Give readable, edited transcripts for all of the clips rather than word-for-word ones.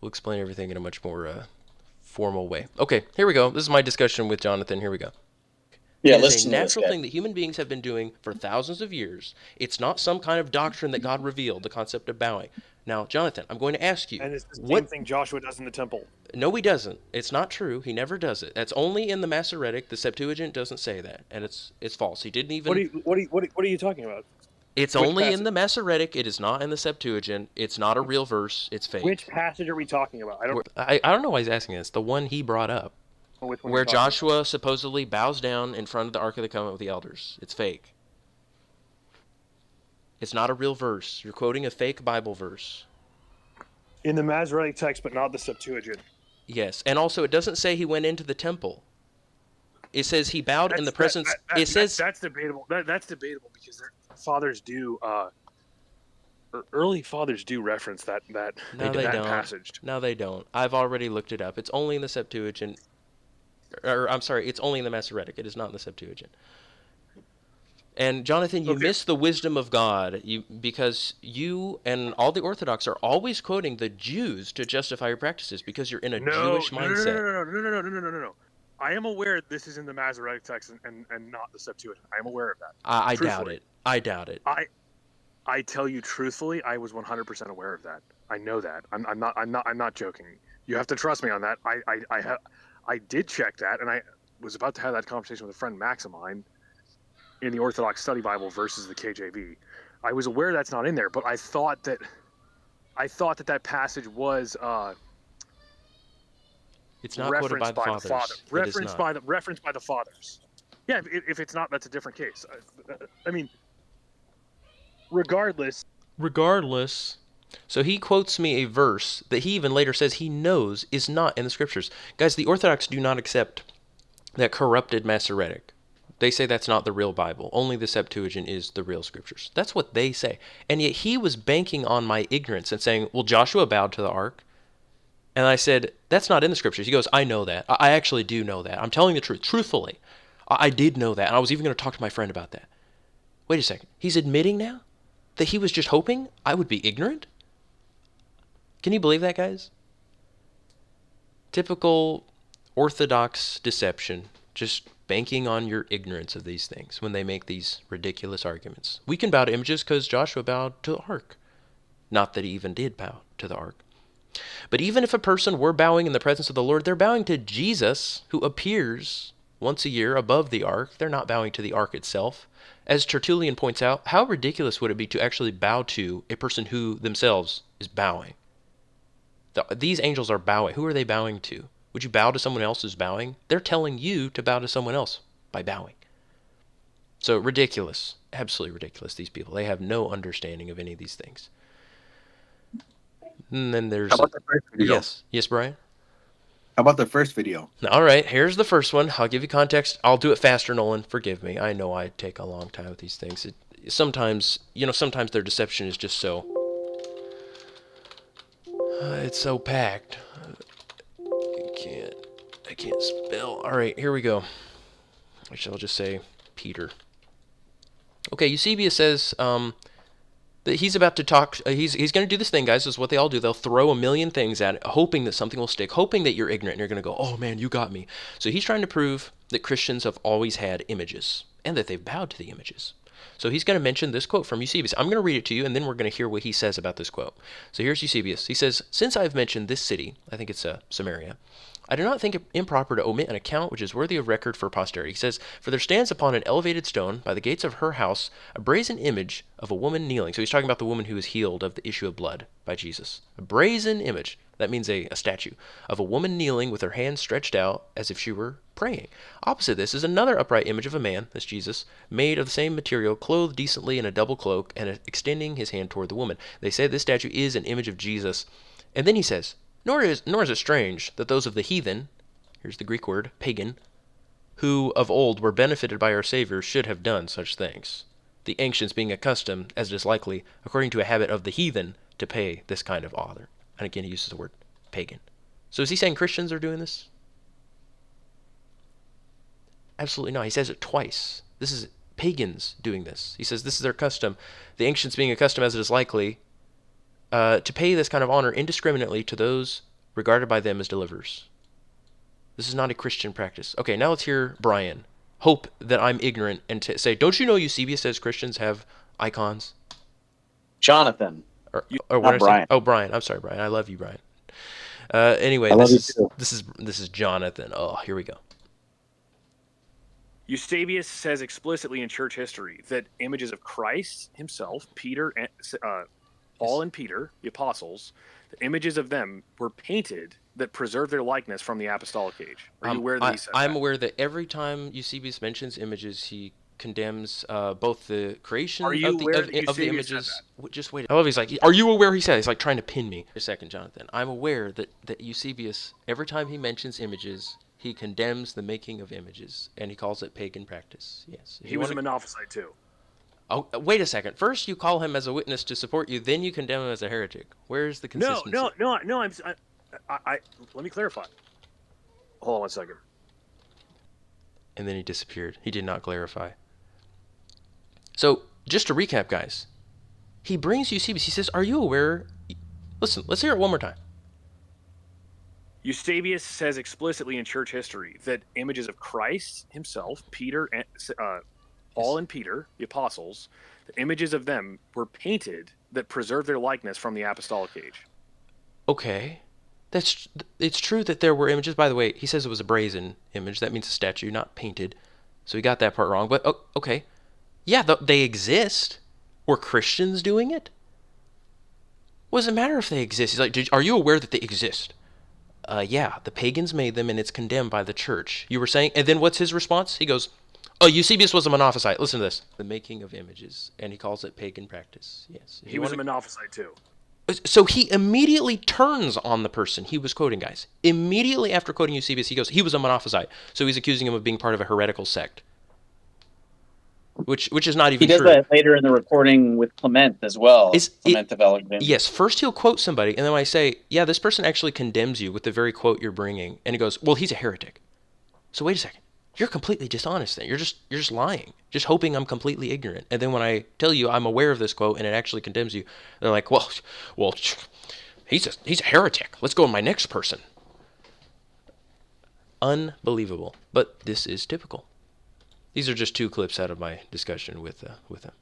we'll explain everything in a much more formal way. Okay, here we go. This is my discussion with Jonathan. Here we go. Yeah, It is a listen to this natural guy. thing that human beings have been doing for thousands of years. It's not some kind of doctrine that God revealed, the concept of bowing. Now, Jonathan, I'm going to ask you, And it's the same what? thing Joshua does in the temple. No, he doesn't. It's not true. He never does it. That's only in the Masoretic. The Septuagint doesn't say that, and it's false. He didn't What even. are you what are you, what are you talking about? It's Which only in passage? the Masoretic. It is not in the Septuagint. It's not a real verse. It's Which fake. passage are we talking about? I don't I don't know why he's asking this. The one he brought up, know which one you're where talking about. Joshua supposedly bows down in front of the Ark of the Covenant with the elders. It's fake. It's not a real verse. You're quoting a fake Bible verse. In the Masoretic text, but not the Septuagint. Yes, and also it doesn't say he went into the temple. It says he bowed in the That's presence. It says that's debatable. That's debatable because their fathers do early fathers do reference no, they that don't. passage. No, they don't. I've already looked it up. It's only in the Septuagint. Or I'm sorry, it's only in the Masoretic. It is not in the Septuagint. And Jonathan, you Okay, miss the wisdom of God, because you and all the Orthodox are always quoting the Jews to justify your practices because you're in a no, Jewish no, no, no, mindset. no, no, no, no, no, no, no, no, no. I am aware this is in the Masoretic text and not the Septuagint. I am aware of that. I doubt Truthfully, it. I doubt it. I I tell you truthfully, I was 100% aware of that. I know that. I'm not joking. You have to trust me on that. I did check that, and I was about to have that conversation with a friend Max of mine in the Orthodox Study Bible versus the KJV. I was aware that's not in there, but I thought that passage was It's not quoted by referenced the by the father, fathers. It is not. referenced by the fathers. Yeah, if it's not, that's a different case. I mean, regardless, Regardless, so he quotes me a verse that he even later says he knows is not in the scriptures. Guys, the Orthodox do not accept that corrupted Masoretic. They say that's not the real Bible. Only the Septuagint is the real scriptures. That's what they say. And yet he was banking on my ignorance and saying, well, Joshua bowed to the ark. And I said, that's not in the scriptures. He goes, I know that. I actually do know that. I'm telling the truth. Truthfully, I did know that. And I was even going to talk to my friend about that. Wait a second. He's admitting now that he was just hoping I would be ignorant? Can you believe that, guys? Typical Orthodox deception, just banking on your ignorance of these things when they make these ridiculous arguments. We can bow to images because Joshua bowed to the ark. Not that he even did bow to the ark. But even if a person were bowing in the presence of the Lord, they're bowing to Jesus, who appears once a year above the ark. They're not bowing to the ark itself. As Tertullian points out, how ridiculous would it be to actually bow to a person who themselves is bowing? These angels are bowing. Who are they bowing to? Would you bow to someone else who's bowing? They're telling you to bow to someone else by bowing. So ridiculous. Absolutely ridiculous, these people. They have no understanding of any of these things. And then How there's... about the first video? Yes. Yes, Brian? How about the first video? All right, here's the first one. I'll give you context. I'll do it faster, Nolan. Forgive me. I know I take a long time with these things. Sometimes, sometimes their deception is just so... it's so packed. I can't spell. All right, here we go. Actually, I'll just say Peter. Okay, Eusebius says that he's about to talk. He's going to do this thing, guys. This is what they all do. They'll throw a million things at it, hoping that something will stick, hoping that you're ignorant and you're going to go, oh man, you got me. So he's trying to prove that Christians have always had images and that they've bowed to the images. So he's going to mention this quote from Eusebius. I'm going to read it to you, and then we're going to hear what he says about this quote. So here's Eusebius. He says, since I've mentioned this city, I think it's Samaria, I do not think it improper to omit an account which is worthy of record for posterity. He says, for there stands upon an elevated stone by the gates of her house a brazen image of a woman kneeling. So he's talking about the woman who was healed of the issue of blood by Jesus. A brazen image. That means a statue of a woman kneeling with her hands stretched out as if she were praying. Opposite this is another upright image of a man, that's Jesus, made of the same material, clothed decently in a double cloak, and extending his hand toward the woman. They say this statue is an image of Jesus. And then he says, nor is it strange that those of the heathen, here's the Greek word, pagan, who of old were benefited by our Savior should have done such things. The ancients being accustomed, as it is likely, according to a habit of the heathen, to pay this kind of honor. And again, he uses the word pagan. So is he saying Christians are doing this? Absolutely not. He says it twice. This is pagans doing this. He says this is their custom. The ancients being accustomed, as it is likely, to pay this kind of honor indiscriminately to those regarded by them as deliverers. This is not a Christian practice. Okay, now let's hear Brian. Hope that I'm ignorant and say, don't you know Eusebius says Christians have icons? Jonathan. Or what Not I say? Brian. Oh, Brian. I'm sorry, Brian. I love you, Brian. Anyway, I love this you too. is Jonathan. Oh, here we go. Eusebius says explicitly in church history that images of Christ himself, Peter, Paul and Peter, the apostles, the images of them were painted that preserve their likeness from the apostolic age. Are you aware that he said I'm that? aware that every time Eusebius mentions images, he condemns both the creation Are you aware of that the Eusebius images. said Just wait. I love he's like, are you aware he said? He's like trying to pin me. A second, Jonathan. I'm aware that Eusebius, every time he mentions images, he condemns the making of images, and he calls it pagan practice. Yes. He was a Monophysite too. Oh, wait a second. First, you call him as a witness to support you, then you condemn him as a heretic. Where's the consistency? No. Let me clarify. Hold on 1 second. And then he disappeared. He did not clarify. So, just to recap, guys, he brings Eusebius. He says, are you aware? Listen, let's hear it one more time. Eusebius says explicitly in church history that images of Christ himself, Peter, Paul and Peter, the apostles, the images of them were painted that preserve their likeness from the apostolic age. Okay. It's true that there were images. By the way, he says it was a brazen image. That means a statue, not painted. So he got that part wrong. But, okay. Yeah, they exist. Were Christians doing it? What does it matter if they exist? He's like, are you aware that they exist? Yeah, the pagans made them, and it's condemned by the church. You were saying, and then what's his response? He goes, oh, Eusebius was a Monophysite. Listen to this. The making of images, and he calls it pagan practice. Yes. He was a Monophysite too. So he immediately turns on the person he was quoting, guys. Immediately after quoting Eusebius, he goes, he was a Monophysite. So he's accusing him of being part of a heretical sect. Which is not even true. He does that later in the recording with Clement as well. Clement of Alexandria. Yes, first he'll quote somebody, and then I say, yeah, this person actually condemns you with the very quote you're bringing. And he goes, well, he's a heretic. So wait a second. You're completely dishonest then. You're just lying. Just hoping I'm completely ignorant. And then when I tell you I'm aware of this quote and it actually condemns you, they're like, well, he's a heretic. Let's go to my next person. Unbelievable. But this is typical. These are just two clips out of my discussion with him.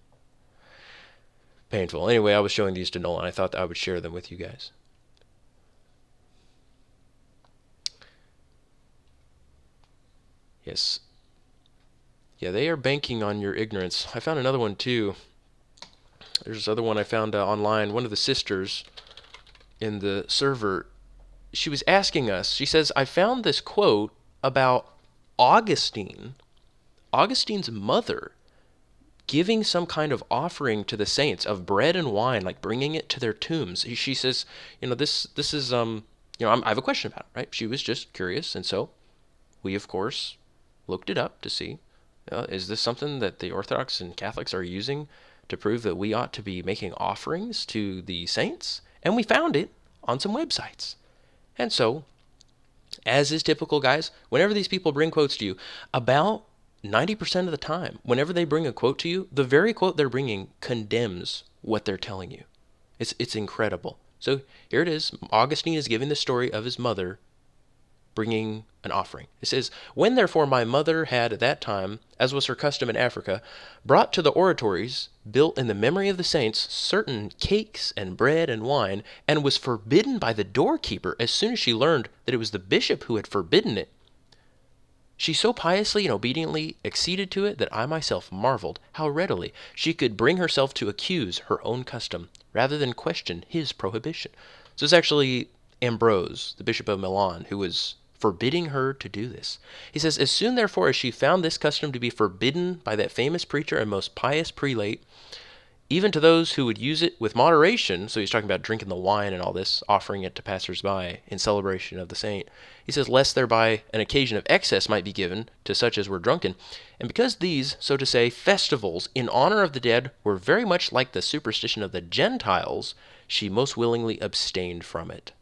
Painful. Anyway, I was showing these to Nolan. I thought that I would share them with you guys. Yes. Yeah, they are banking on your ignorance. I found another one too. There's this other one I found online. One of the sisters in the server, she was asking us, she says, I found this quote about Augustine's mother giving some kind of offering to the saints of bread and wine, like bringing it to their tombs. She says, this is, I have a question about it, right? She was just curious, and so we, of course, looked it up to see, is this something that the Orthodox and Catholics are using to prove that we ought to be making offerings to the saints? And we found it on some websites. And so, as is typical, guys, whenever these people bring quotes to you, about 90% of the time, whenever they bring a quote to you, the very quote they're bringing condemns what they're telling you. It's incredible. So here it is. Augustine is giving the story of his mother bringing an offering. It says, when therefore my mother had at that time, as was her custom in Africa, brought to the oratories, built in the memory of the saints, certain cakes and bread and wine, and was forbidden by the doorkeeper as soon as she learned that it was the bishop who had forbidden it, she so piously and obediently acceded to it that I myself marveled how readily she could bring herself to accuse her own custom, rather than question his prohibition. So it's actually Ambrose, the bishop of Milan, who was forbidding her to do this. He says, as soon therefore as she found this custom to be forbidden by that famous preacher and most pious prelate, even to those who would use it with moderation, so he's talking about drinking the wine and all this, offering it to passers-by in celebration of the saint. He says, lest thereby an occasion of excess might be given to such as were drunken. And because these, so to say, festivals in honor of the dead were very much like the superstition of the Gentiles, she most willingly abstained from it.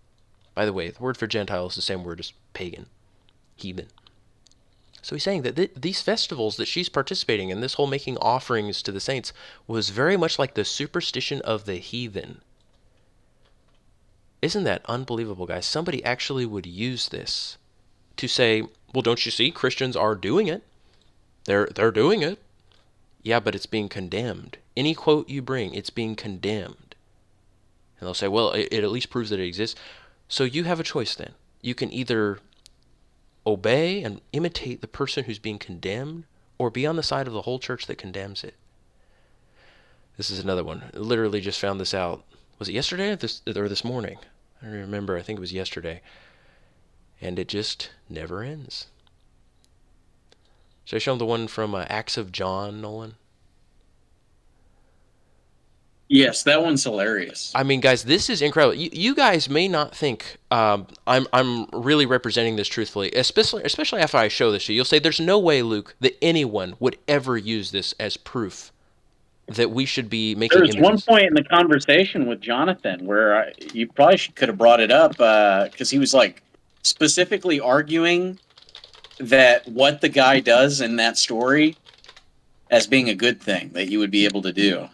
By the way, the word for Gentile is the same word as pagan, heathen. So he's saying that these festivals that she's participating in, this whole making offerings to the saints, was very much like the superstition of the heathen. Isn't that unbelievable, guys? Somebody actually would use this to say, well, don't you see? Christians are doing it. They're doing it. Yeah, but it's being condemned. Any quote you bring, it's being condemned. And they'll say, well, it at least proves that it exists. So you have a choice then. You can either obey and imitate the person who's being condemned, or be on the side of the whole church that condemns it. This is another one. I literally just found this out. Was it yesterday or this morning? I don't remember. I think it was yesterday. And it just never ends. Should I show them the one from Acts of John, Nolan? Yes, that one's hilarious. I mean, guys, this is incredible. You guys may not think I'm really representing this truthfully, especially after I show this to you. You'll say, "There's no way, Luke, that anyone would ever use this as proof that we should be making There's images." one point in the conversation with Jonathan where you probably could have brought it up because he was like specifically arguing that what the guy does in that story as being a good thing that you would be able to do.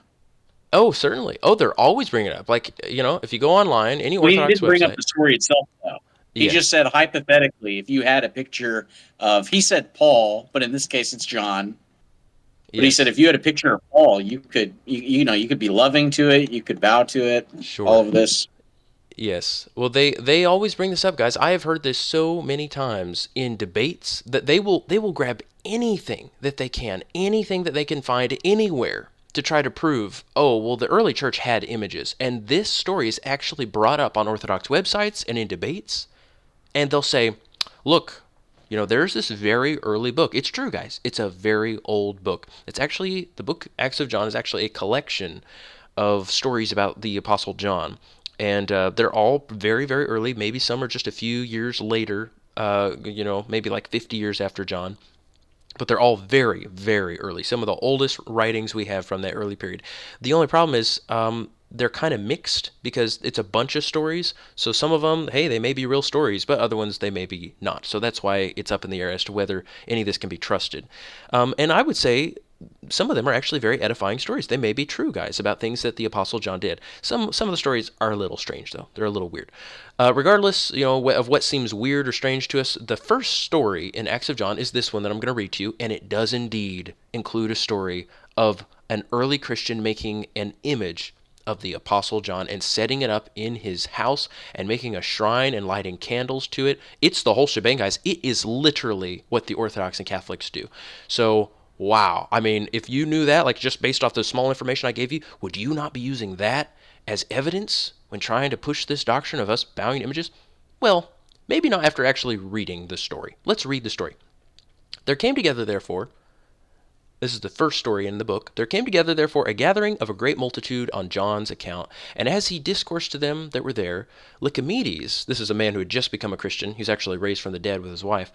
Oh, certainly. Oh, they're always bringing it up. Like, if you go online, any Well, he Orthodox did bring website. up the story itself, though. He Yeah. just said, hypothetically, if you had a picture of, he said Paul, but in this case it's John. But he said if you had a picture of Paul, you could be loving to it, you could bow to it, Sure. all of this. Yes. Well, they always bring this up, guys. I have heard this so many times in debates that they will grab anything that they can find anywhere to try to prove, oh, well, the early church had images. And this story is actually brought up on Orthodox websites and in debates. And they'll say, look, there's this very early book. It's true, guys. It's a very old book. It's actually, the book Acts of John is actually a collection of stories about the Apostle John. And they're all very, very early. Maybe some are just a few years later, maybe like 50 years after John. But they're all very, very early. Some of the oldest writings we have from that early period. The only problem is they're kind of mixed because it's a bunch of stories. So some of them, hey, they may be real stories, but other ones, they may be not. So that's why it's up in the air as to whether any of this can be trusted. And I would say some of them are actually very edifying stories. They may be true, guys, about things that the Apostle John did. Some of the stories are a little strange, though. They're a little weird. Regardless, of what seems weird or strange to us, the first story in Acts of John is this one that I'm going to read to you, and it does indeed include a story of an early Christian making an image of the Apostle John and setting it up in his house and making a shrine and lighting candles to it. It's the whole shebang, guys. It is literally what the Orthodox and Catholics do. So, wow. I mean, if you knew that, like just based off the small information I gave you, would you not be using that as evidence when trying to push this doctrine of us bowing to images? Well, maybe not after actually reading the story. Let's read the story. There came together, therefore, this is the first story in the book. There came together, therefore, a gathering of a great multitude on John's account. And as he discoursed to them that were there, Lycomedes, this is a man who had just become a Christian, he's actually raised from the dead with his wife.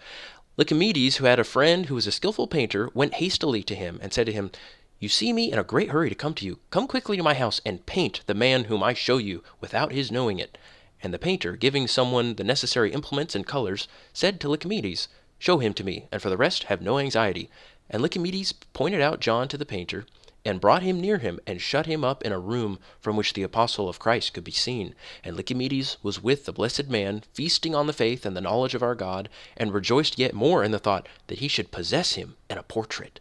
Lycomedes, who had a friend who was a skillful painter, went hastily to him and said to him, "You see me in a great hurry to come to you. Come quickly to my house and paint the man whom I show you, without his knowing it." And the painter, giving someone the necessary implements and colors, said to Lycomedes, "Show him to me, and for the rest have no anxiety." And Lycomedes pointed out John to the painter, and brought him near him, and shut him up in a room from which the apostle of Christ could be seen. And Lycomedes was with the blessed man, feasting on the faith and the knowledge of our God, and rejoiced yet more in the thought that he should possess him in a portrait.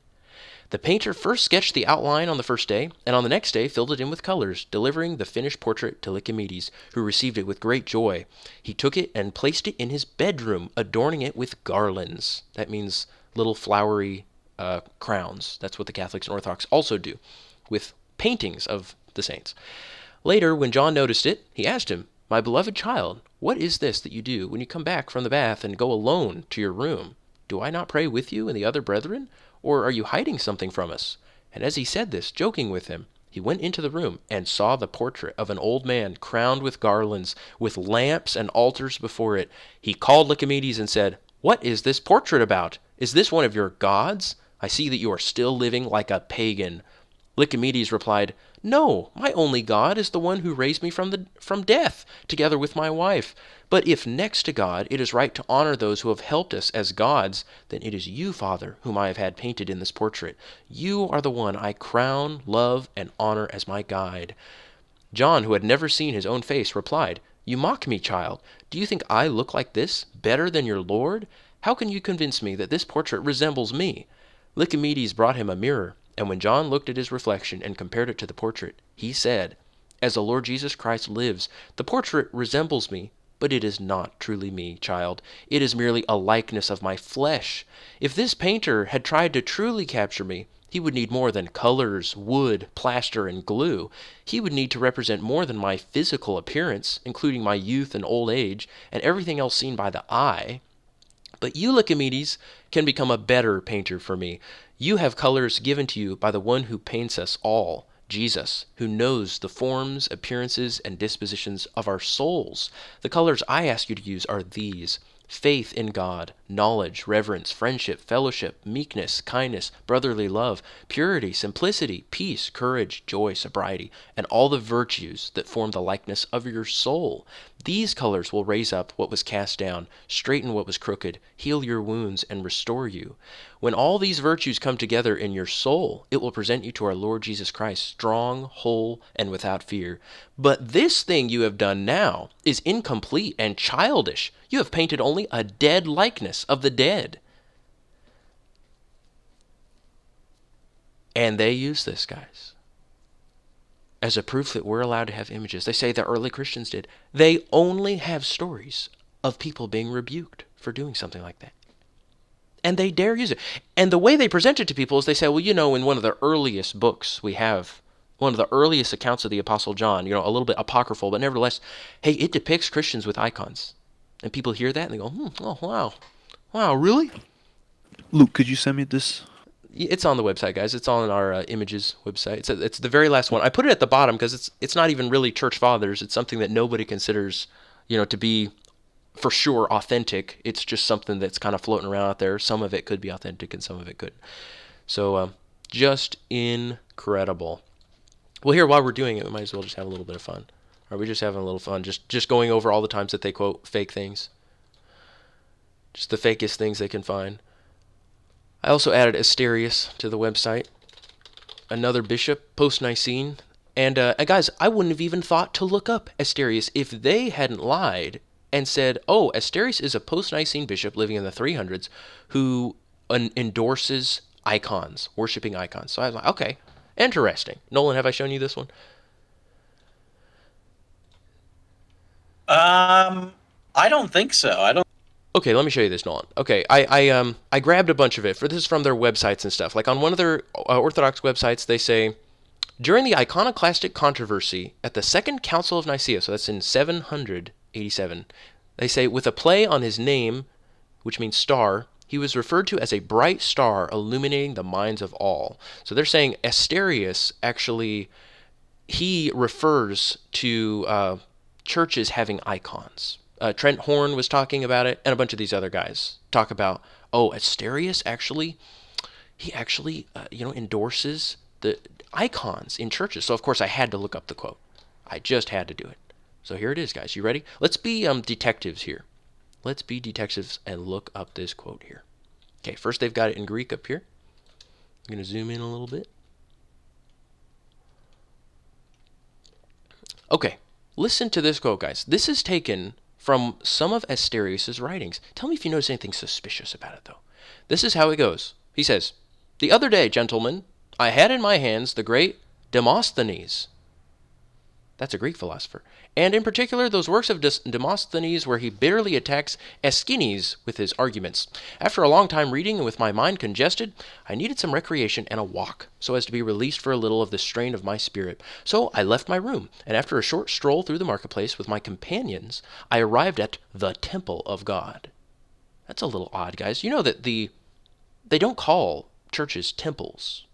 The painter first sketched the outline on the first day, and on the next day filled it in with colors, delivering the finished portrait to Lycomedes, who received it with great joy. He took it and placed it in his bedroom, adorning it with garlands. That means little flowery crowns. That's what the Catholics and Orthodox also do, with paintings of the saints. Later, when John noticed it, he asked him, "My beloved child, what is this that you do when you come back from the bath and go alone to your room? Do I not pray with you and the other brethren? Or are you hiding something from us?" And as he said this, joking with him, he went into the room and saw the portrait of an old man crowned with garlands, with lamps and altars before it. He called Lycomedes and said, "What is this portrait about? Is this one of your gods? I see that you are still living like a pagan." Lycomedes replied, "No, my only God is the one who raised me from death, together with my wife. But if next to God it is right to honor those who have helped us as gods, then it is you, Father, whom I have had painted in this portrait. You are the one I crown, love, and honor as my guide." John, who had never seen his own face, replied, You mock me, child. Do you think I look like this, better than your Lord? How can you convince me that this portrait resembles me? Lycomedes brought him a mirror, and when John looked at his reflection and compared it to the portrait, he said, As the Lord Jesus Christ lives, the portrait resembles me, but it is not truly me, child. It is merely a likeness of my flesh. If this painter had tried to truly capture me, he would need more than colors, wood, plaster, and glue. He would need to represent more than my physical appearance, including my youth and old age, and everything else seen by the eye. But you, Lycomedes, can become a better painter for me. You have colors given to you by the one who paints us all, Jesus, who knows the forms, appearances, and dispositions of our souls. The colors I ask you to use are these: faith in God, knowledge, reverence, friendship, fellowship, meekness, kindness, brotherly love, purity, simplicity, peace, courage, joy, sobriety, and all the virtues that form the likeness of your soul. These colors will raise up what was cast down, straighten what was crooked, heal your wounds, and restore you. When all these virtues come together in your soul, it will present you to our Lord Jesus Christ, strong, whole, and without fear. But this thing you have done now is incomplete and childish. You have painted only a dead likeness of the dead. And they use this, guys, as a proof that we're allowed to have images. They say the early Christians did. They only have stories of people being rebuked for doing something like that. And they dare use it. And the way they present it to people is they say, well, you know, in one of the earliest books we have, one of the earliest accounts of the Apostle John, you know, a little bit apocryphal, but nevertheless, hey, it depicts Christians with icons. And people hear that and they go, oh, wow. Wow, really? Luke, could you send me this? It's on the website, guys. It's on our images website. It's the very last one. I put it at the bottom because it's not even really church fathers. It's something that nobody considers, you know, to be for sure authentic. It's just something that's kind of floating around out there. Some of it could be authentic and some of it couldn't. So just incredible. Well, here, while we're doing it, we might as well just have a little bit of fun. Are we just having a little fun? Just going over all the times that they quote fake things. Just the fakest things they can find. I also added Asterius to the website, another bishop, post-Nicene. And guys, I wouldn't have even thought to look up Asterius if they hadn't lied and said, oh, Asterius is a post-Nicene bishop living in the 300s who endorses icons, worshiping icons. So I was like, okay, interesting. Nolan, have I shown you this one? I don't think so. I don't. Okay, let me show you this, Nolan. Okay, I grabbed a bunch of it. This is from their websites and stuff. Like on one of their Orthodox websites, they say, during the iconoclastic controversy at the Second Council of Nicaea, so that's in 787, they say, with a play on his name, which means star, he was referred to as a bright star illuminating the minds of all. So they're saying Asterius actually, he refers to churches having icons. Trent Horn was talking about it, and a bunch of these other guys talk about, oh, Asterius he actually endorses the icons in churches. So, of course, I had to look up the quote. I just had to do it. So here it is, guys. You ready? Let's be detectives here. Let's be detectives and look up this quote here. Okay, first they've got it in Greek up here. I'm going to zoom in a little bit. Okay, listen to this quote, guys. This is taken from some of Asterius' writings. Tell me if you notice anything suspicious about it, though. This is how it goes. He says, the other day, gentlemen, I had in my hands the great Demosthenes. That's a Greek philosopher. And in particular, those works of Demosthenes where he bitterly attacks Aeschines with his arguments. After a long time reading and with my mind congested, I needed some recreation and a walk, so as to be released for a little of the strain of my spirit. So I left my room, and after a short stroll through the marketplace with my companions, I arrived at the temple of God. That's a little odd, guys. You know that they don't call churches temples,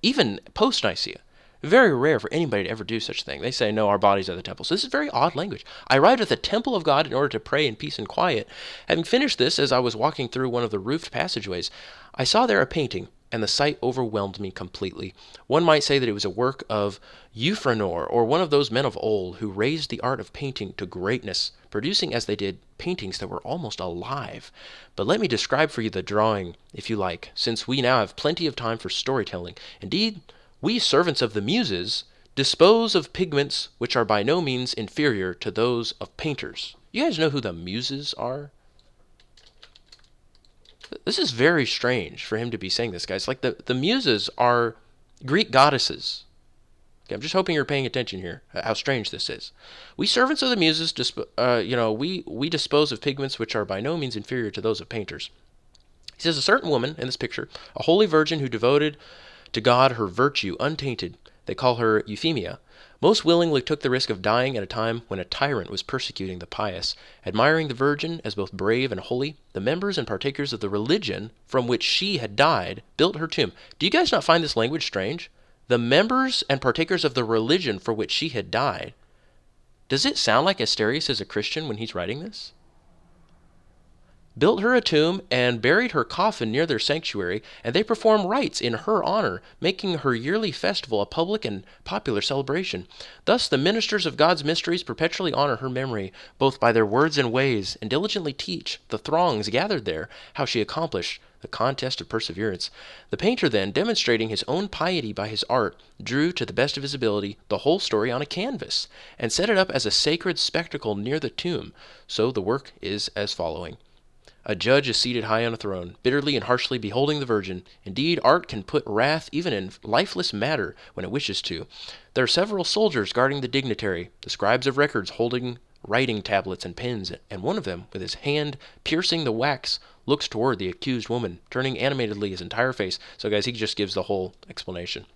even post-Nicaea. Very rare for anybody to ever do such a thing. They say, no, our bodies are the temple. So this is very odd language. I arrived at the temple of God in order to pray in peace and quiet. Having finished this, as I was walking through one of the roofed passageways, I saw there a painting, and the sight overwhelmed me completely. One might say that it was a work of Euphranor, or one of those men of old who raised the art of painting to greatness, producing as they did paintings that were almost alive. But let me describe for you the drawing, if you like, since we now have plenty of time for storytelling. Indeed, we servants of the Muses dispose of pigments which are by no means inferior to those of painters. You guys know who the Muses are? This is very strange for him to be saying this, guys. Like the Muses are Greek goddesses. Okay, I'm just hoping you're paying attention here, how strange this is. We servants of the Muses, we dispose of pigments which are by no means inferior to those of painters. He says, a certain woman in this picture, a holy virgin who devoted to God her virtue untainted, they call her Euphemia, most willingly took the risk of dying at a time when a tyrant was persecuting the pious. Admiring the virgin as both brave and holy, the members and partakers of the religion from which she had died built her tomb. Do you guys not find this language strange? The members and partakers of the religion for which she had died. Does it sound like Asterius is a Christian when he's writing this? Built her a tomb and buried her coffin near their sanctuary, and they perform rites in her honor, making her yearly festival a public and popular celebration. Thus the ministers of God's mysteries perpetually honor her memory, both by their words and ways, and diligently teach the throngs gathered there how she accomplished the contest of perseverance. The painter then, demonstrating his own piety by his art, drew to the best of his ability the whole story on a canvas, and set it up as a sacred spectacle near the tomb. So the work is as following. A judge is seated high on a throne, bitterly and harshly beholding the virgin. Indeed, art can put wrath even in lifeless matter when it wishes to. There are several soldiers guarding the dignitary, the scribes of records holding writing tablets and pens, and one of them, with his hand piercing the wax, looks toward the accused woman, turning animatedly his entire face. So, guys, he just gives the whole explanation.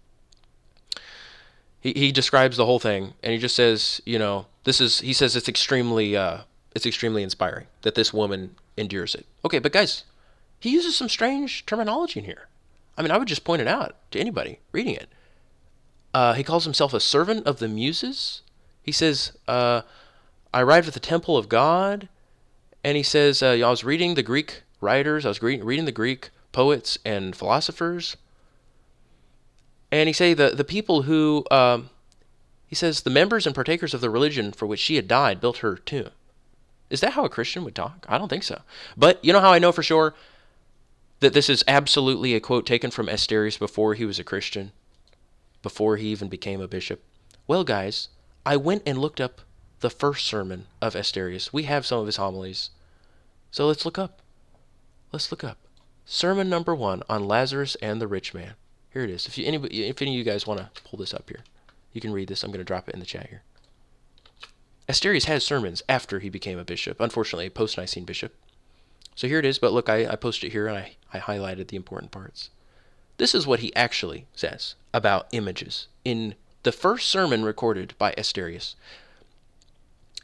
He describes the whole thing, and he just says, he says it's extremely inspiring that this woman endures it. Okay, but guys, he uses some strange terminology in here. I mean, I would just point it out to anybody reading it. He calls himself a servant of the Muses. He says, I arrived at the temple of God. And he says, I was reading the Greek writers. I was reading the Greek poets and philosophers. And he say the people who, he says, the members and partakers of the religion for which she had died built her tomb. Is that how a Christian would talk? I don't think so. But you know how I know for sure that this is absolutely a quote taken from Asterius before he was a Christian? Before he even became a bishop? Well, guys, I went and looked up the first sermon of Asterius. We have some of his homilies. So let's look up. Sermon number 1 on Lazarus and the rich man. Here it is. If any of you guys want to pull this up here, you can read this. I'm going to drop it in the chat here. Asterius has sermons after he became a bishop, unfortunately a post-Nicene bishop. So here it is, but look, I posted it here and I highlighted the important parts. This is what he actually says about images in the first sermon recorded by Asterius.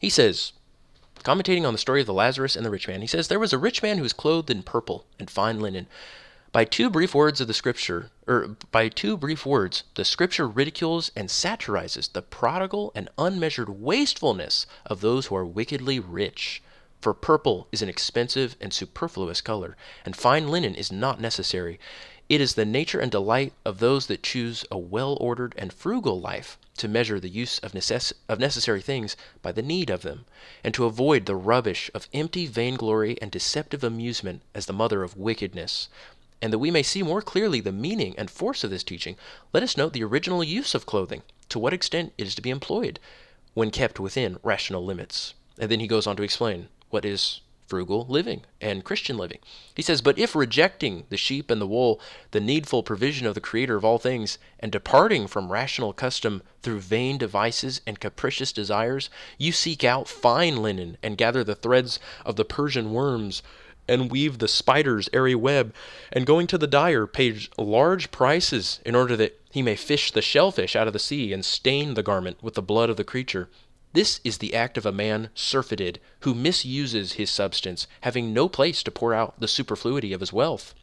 He says, commentating on the story of the Lazarus and the rich man, he says, there was a rich man who was clothed in purple and fine linen. By two brief words, the scripture ridicules and satirizes the prodigal and unmeasured wastefulness of those who are wickedly rich. For purple is an expensive and superfluous color, and fine linen is not necessary. It is the nature and delight of those that choose a well-ordered and frugal life to measure the use of necessary things by the need of them, and to avoid the rubbish of empty vainglory and deceptive amusement as the mother of wickedness. And that we may see more clearly the meaning and force of this teaching, let us note the original use of clothing, to what extent it is to be employed when kept within rational limits. And then he goes on to explain what is frugal living and Christian living. He says, but if rejecting the sheep and the wool, the needful provision of the Creator of all things, and departing from rational custom through vain devices and capricious desires, you seek out fine linen and gather the threads of the Persian worms, and weave the spider's airy web, and going to the dyer pays large prices in order that he may fish the shellfish out of the sea and stain the garment with the blood of the creature. This is the act of a man surfeited, who misuses his substance, having no place to pour out the superfluity of his wealth.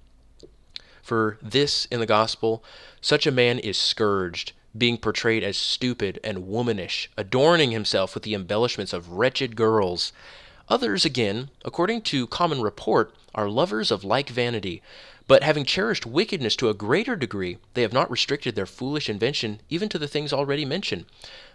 For this in the gospel, such a man is scourged, being portrayed as stupid and womanish, adorning himself with the embellishments of wretched girls. Others, again, according to common report, are lovers of like vanity, but having cherished wickedness to a greater degree, they have not restricted their foolish invention even to the things already mentioned,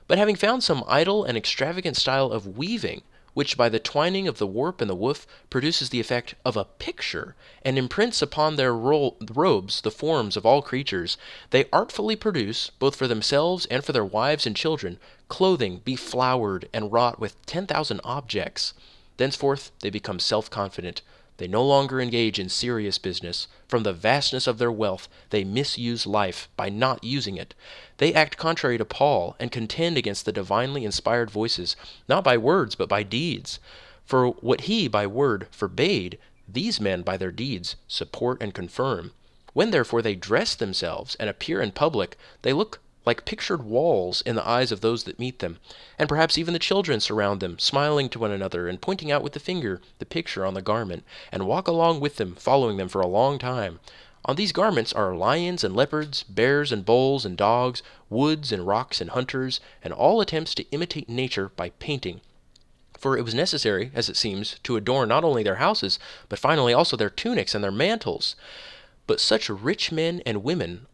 but having found some idle and extravagant style of weaving, which by the twining of the warp and the woof produces the effect of a picture, and imprints upon their robes the forms of all creatures, they artfully produce, both for themselves and for their wives and children, clothing beflowered and wrought with 10,000 objects. Thenceforth they become self-confident. They no longer engage in serious business. From the vastness of their wealth, they misuse life by not using it. They act contrary to Paul and contend against the divinely inspired voices, not by words, but by deeds. For what he by word forbade, these men by their deeds support and confirm. When therefore they dress themselves and appear in public, they look like pictured walls in the eyes of those that meet them, and perhaps even the children surround them, smiling to one another and pointing out with the finger the picture on the garment, and walk along with them, following them for a long time. On these garments are lions and leopards, bears and bulls and dogs, woods and rocks and hunters, and all attempts to imitate nature by painting. For it was necessary, as it seems, to adorn not only their houses, but finally also their tunics and their mantles. But such rich men and women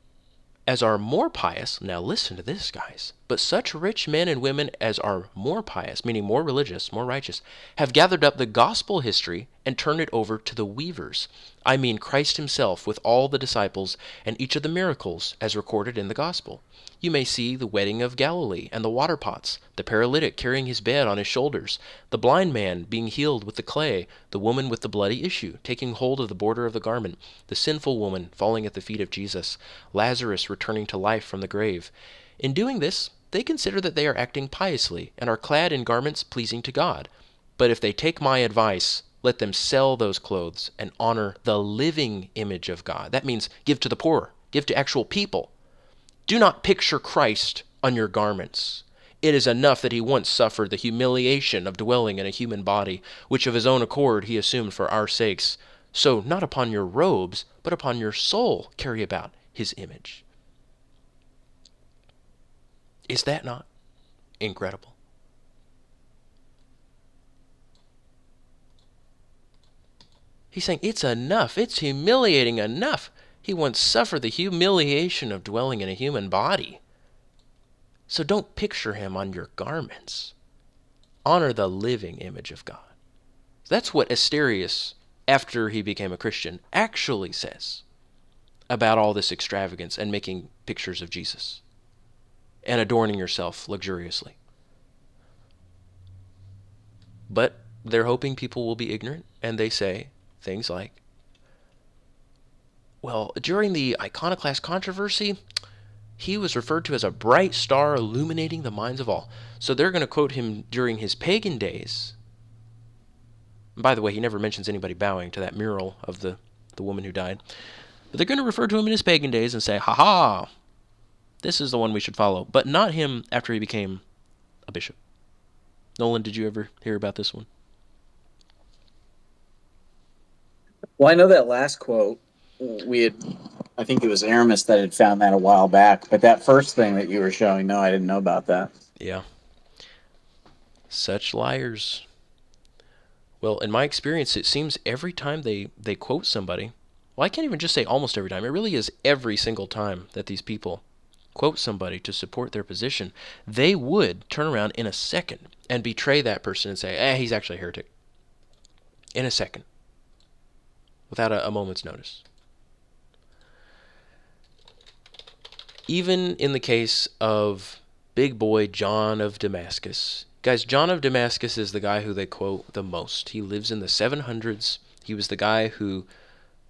as are more pious, now listen to this, guys, but such rich men and women as are more pious, meaning more religious, more righteous, have gathered up the gospel history and turned it over to the weavers. I mean Christ himself with all the disciples and each of the miracles as recorded in the gospel. You may see the wedding of Galilee and the water pots, the paralytic carrying his bed on his shoulders, the blind man being healed with the clay, the woman with the bloody issue taking hold of the border of the garment, the sinful woman falling at the feet of Jesus, Lazarus returning to life from the grave. In doing this, they consider that they are acting piously and are clad in garments pleasing to God. But if they take my advice, let them sell those clothes and honor the living image of God. That means give to the poor, give to actual people. Do not picture Christ on your garments. It is enough that he once suffered the humiliation of dwelling in a human body, which of his own accord he assumed for our sakes. So not upon your robes, but upon your soul carry about his image. Is that not incredible? He's saying it's enough. It's humiliating enough. He once suffered the humiliation of dwelling in a human body. So don't picture him on your garments. Honor the living image of God. That's what Asterius, after he became a Christian, actually says about all this extravagance and making pictures of Jesus and adorning yourself luxuriously. But they're hoping people will be ignorant, and they say things like, well, during the iconoclast controversy, he was referred to as a bright star illuminating the minds of all. So they're going to quote him during his pagan days. And by the way, he never mentions anybody bowing to that mural of the woman who died. But they're going to refer to him in his pagan days and say, ha-ha, this is the one we should follow. But not him after he became a bishop. Nolan, did you ever hear about this one? Well, I know that last quote, I think it was Aramis that had found that a while back, but that first thing that you were showing, no, I didn't know about that. Yeah. Such liars. Well, in my experience, it seems every time they quote somebody, well, I can't even just say almost every time, it really is every single time that these people quote somebody to support their position, they would turn around in a second and betray that person and say, he's actually a heretic. In a second. Without a moment's notice. Even in the case of big boy John of Damascus. Guys, John of Damascus is the guy who they quote the most. He lives in the 700s. He was the guy who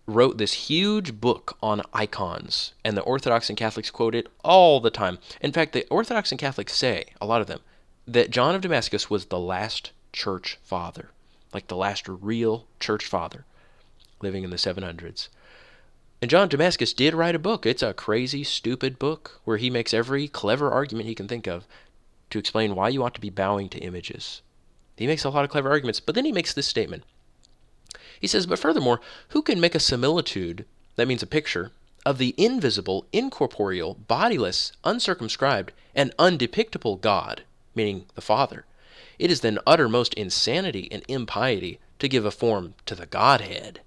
wrote this huge book on icons, and the Orthodox and Catholics quote it all the time. In fact, the Orthodox and Catholics say, a lot of them, that John of Damascus was the last church father, like the last real church father living in the 700s. And John of Damascus did write a book. It's a crazy, stupid book where he makes every clever argument he can think of to explain why you ought to be bowing to images. He makes a lot of clever arguments, but then he makes this statement. He says, but furthermore, who can make a similitude, that means a picture, of the invisible, incorporeal, bodiless, uncircumscribed, and undepictable God, meaning the Father? It is then uttermost insanity and impiety to give a form to the Godhead.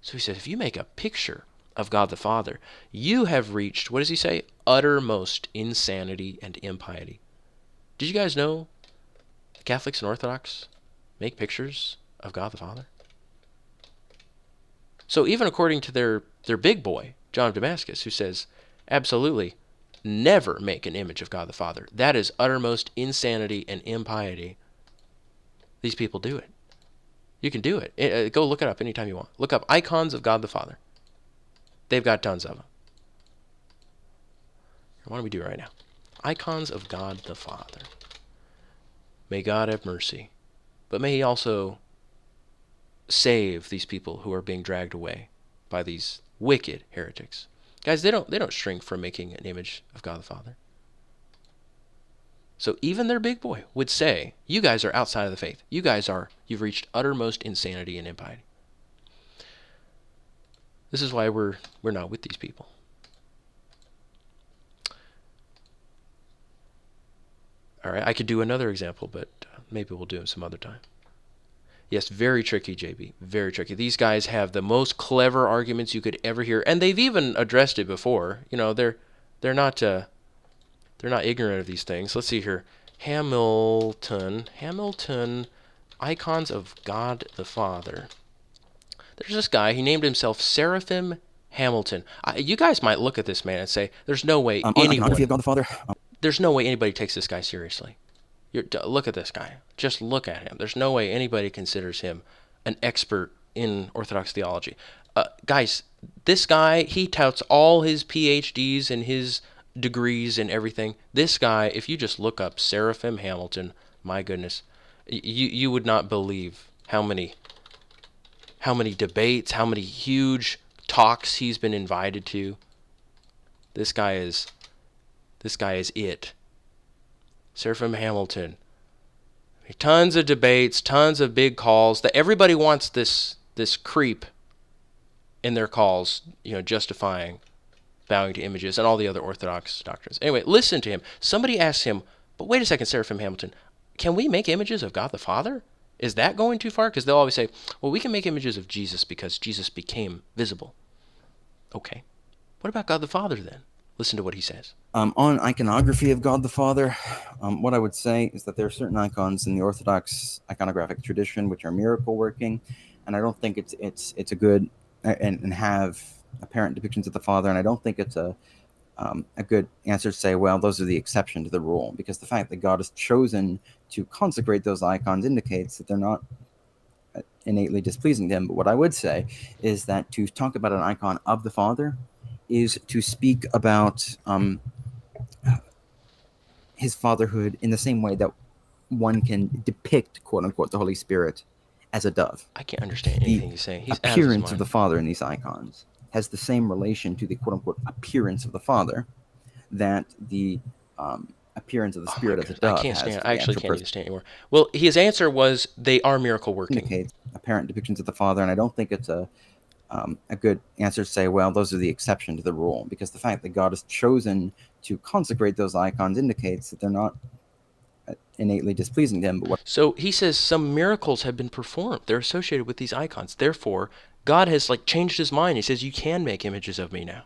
So he says, if you make a picture of God the Father, you have reached, what does he say? Uttermost insanity and impiety. Did you guys know, Catholics and Orthodox, make pictures of God the Father? So even according to their big boy, John of Damascus, who says, absolutely, never make an image of God the Father. That is uttermost insanity and impiety. These people do it. You can do it. Go look it up anytime you want. Look up icons of God the Father. They've got tons of them. Why don't we do it right now? Icons of God the Father. May God have mercy. But may he also save these people who are being dragged away by these wicked heretics. Guys, they don't shrink from making an image of God the Father. So even their big boy would say, you guys are outside of the faith. You've reached uttermost insanity and impiety. This is why we're not with these people. All right, I could do another example, but maybe we'll do it some other time. Yes, very tricky, JB. Very tricky. These guys have the most clever arguments you could ever hear, and they've even addressed it before. You know, they're not ignorant of these things. Let's see here. Hamilton, icons of God the Father. There's this guy. He named himself Seraphim Hamilton. You guys might look at this man and say, "There's no way iconography of God the Father. There's no way anybody takes this guy seriously." Look at this guy. Just look at him. There's no way anybody considers him an expert in Orthodox theology. Guys, this guy, he touts all his PhDs and his degrees and everything. This guy, if you just look up Seraphim Hamilton, my goodness, you would not believe how many debates, how many huge talks he's been invited to. This guy is it. Seraphim Hamilton. Tons of debates, tons of big calls. That everybody wants this creep in their calls, justifying bowing to images and all the other Orthodox doctrines. Anyway, listen to him. Somebody asked him, but wait a second, Seraphim Hamilton, can we make images of God the Father? Is that going too far? Because they'll always say, well, we can make images of Jesus because Jesus became visible. Okay. What about God the Father then? Listen to what he says. On iconography of God the Father, what I would say is that there are certain icons in the Orthodox iconographic tradition which are miracle working, and I don't think it's a good and have apparent depictions of the Father, and I don't think it's a good answer to say, well, those are the exception to the rule, because the fact that God has chosen to consecrate those icons indicates that they're not innately displeasing to him. But what I would say is that to talk about an icon of the Father is to speak about his fatherhood in the same way that one can depict, quote unquote, the Holy Spirit as a dove. I can't understand anything he's saying. He's appearance of the Father in these icons has the same relation to the quote unquote appearance of the Father that the appearance of the Spirit as a dove I actually can't even stand anymore. Well, his answer was they are miracle working. Indicates apparent depictions of the Father, and I don't think it's a good answer to say, well, those are the exception to the rule, because the fact that God has chosen to consecrate those icons indicates that they're not innately displeasing to him. So he says some miracles have been performed. They're associated with these icons. Therefore, God has changed his mind. He says, you can make images of me now.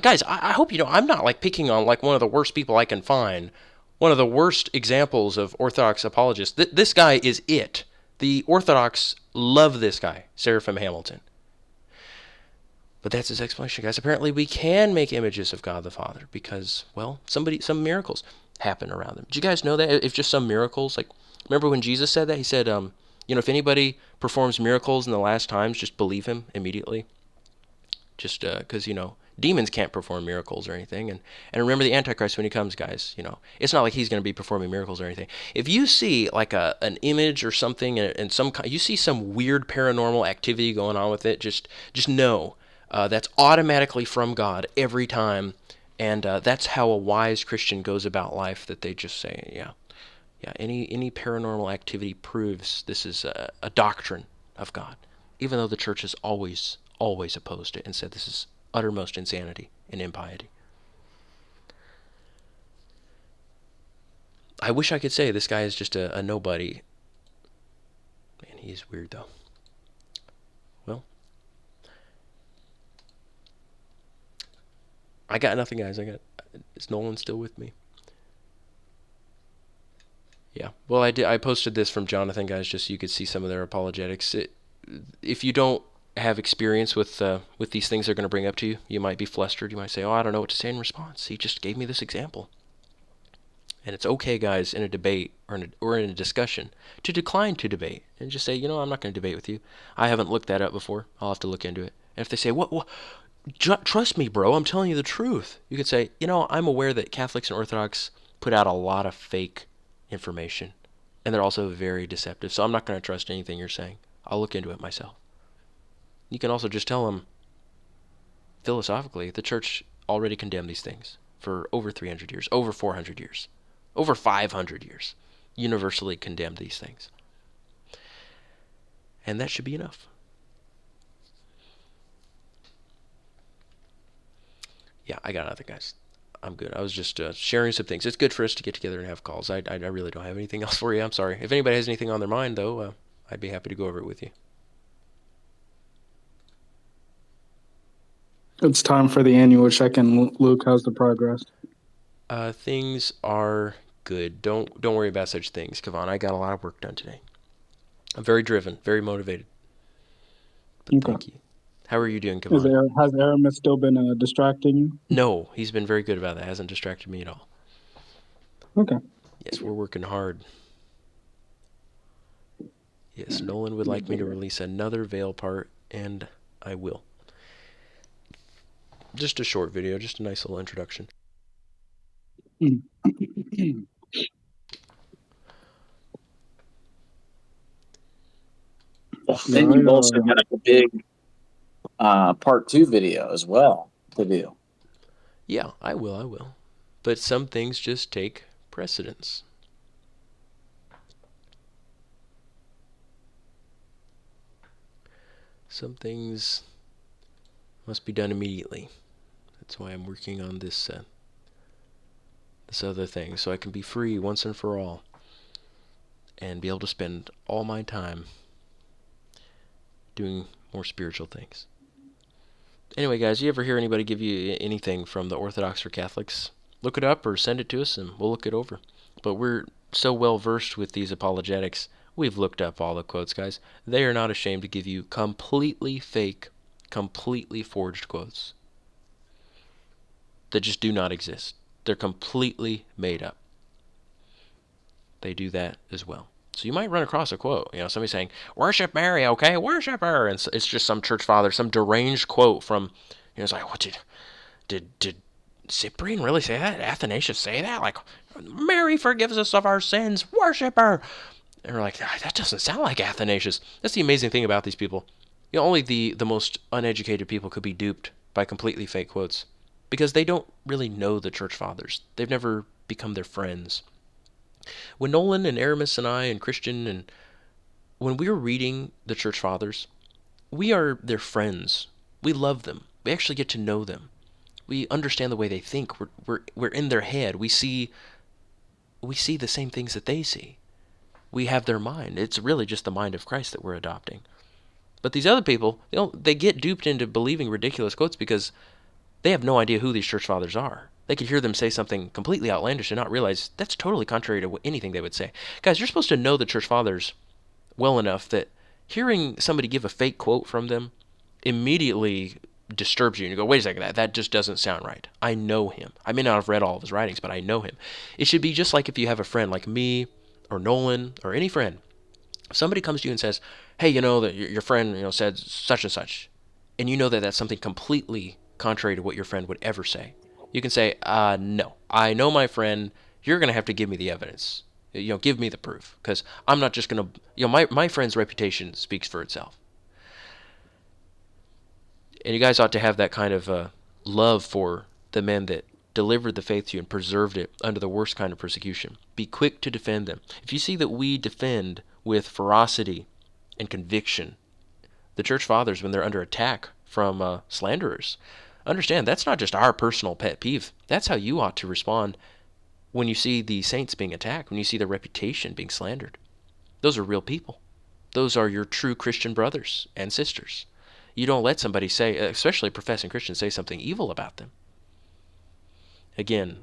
Guys, I hope you know, I'm not picking on one of the worst people I can find. One of the worst examples of Orthodox apologists. This guy is it. The Orthodox love this guy, Seraphim Hamilton. But that's his explanation, guys. Apparently we can make images of God the Father because, well, some miracles happen around them. Did you guys know that? If just some miracles, remember when Jesus said that? He said, if anybody performs miracles in the last times, just believe him immediately. Just because, demons can't perform miracles or anything. And remember the Antichrist when he comes, guys, it's not like he's going to be performing miracles or anything. If you see an image or something and you see some weird paranormal activity going on with it, just know that's automatically from God every time. And that's how a wise Christian goes about life, that they just say, yeah, any paranormal activity proves this is a doctrine of God, even though the church has always opposed it and said this is uttermost insanity and impiety. I wish I could say this guy is just a nobody. Man, he's weird though. Well, I got nothing, guys. Is Nolan still with me? Yeah. Well, I posted this from Jonathan, guys, just so you could see some of their apologetics. If you don't have experience with these things they're going to bring up to you, you might be flustered. You might say, "Oh, I don't know what to say in response. He just gave me this example." And it's okay, guys, in a debate or in a discussion, to decline to debate and just say, I'm not going to debate with you. I haven't looked that up before. I'll have to look into it. And if they say, what trust me, bro, I'm telling you the truth, you could say, I'm aware that Catholics and Orthodox put out a lot of fake information, and they're also very deceptive. So I'm not going to trust anything you're saying. I'll look into it myself. You can also just tell them, philosophically, the church already condemned these things for over 300 years, over 400 years. Over 500 years, universally condemned these things. And that should be enough. Yeah, I got nothing, guys. I'm good. I was just sharing some things. It's good for us to get together and have calls. I really don't have anything else for you. I'm sorry. If anybody has anything on their mind, though, I'd be happy to go over it with you. It's time for the annual check-in. Luke, how's the progress? Things are good. Don't worry about such things, Kavan. I got a lot of work done today. I'm very driven, very motivated. But Okay. thank you. How are you doing, Kavan? Has Aramis still been distracting you? No, he's been very good about that. Hasn't distracted me at all. Okay. Yes, we're working hard. Yes, Nolan would like me to release another Veil part, and I will. Just a short video, just a nice little introduction. Then you've also got a big part 2 video as well to do. Yeah, I will. But some things just take precedence. Some things must be done immediately. That's why I'm working on this other thing, so I can be free once and for all and be able to spend all my time doing more spiritual things. Anyway, guys, you ever hear anybody give you anything from the Orthodox or Catholics? Look it up or send it to us and we'll look it over. But we're so well versed with these apologetics, we've looked up all the quotes, guys. They are not ashamed to give you completely fake, completely forged quotes that just do not exist. They're completely made up. They do that as well. So you might run across a quote, somebody saying, "Worship Mary, okay, worship her," and it's just some church father, some deranged quote from, it's like, what did Cyprian really say that? Athanasius say that? Like, Mary forgives us of our sins, worship her. And we're like, that doesn't sound like Athanasius. That's the amazing thing about these people. Only the most uneducated people could be duped by completely fake quotes because they don't really know the church fathers. They've never become their friends. When Nolan and Aramis and I and Christian, and when we're reading the church fathers, we are their friends. We love them. We actually get to know them. We understand the way they think. We're in their head. We see the same things that they see. We have their mind. It's really just the mind of Christ that we're adopting. But these other people, they get duped into believing ridiculous quotes because they have no idea who these church fathers are. They could hear them say something completely outlandish and not realize that's totally contrary to anything they would say. Guys, you're supposed to know the church fathers well enough that hearing somebody give a fake quote from them immediately disturbs you. And you go, wait a second, that just doesn't sound right. I know him. I may not have read all of his writings, but I know him. It should be just like if you have a friend like me or Nolan or any friend. If somebody comes to you and says, hey, that your friend said such and such, and you know that that's something completely contrary to what your friend would ever say, you can say, no, I know my friend. You're going to have to give me the evidence. Give me the proof, because I'm not just going to, my friend's reputation speaks for itself. And you guys ought to have that kind of love for the men that delivered the faith to you and preserved it under the worst kind of persecution. Be quick to defend them. If you see that we defend with ferocity and conviction the church fathers when they're under attack from slanderers, understand that's not just our personal pet peeve. That's how you ought to respond when you see the saints being attacked, when you see their reputation being slandered. Those are real people. Those are your true Christian brothers and sisters. You don't let somebody say, especially a professing Christian, say something evil about them. Again,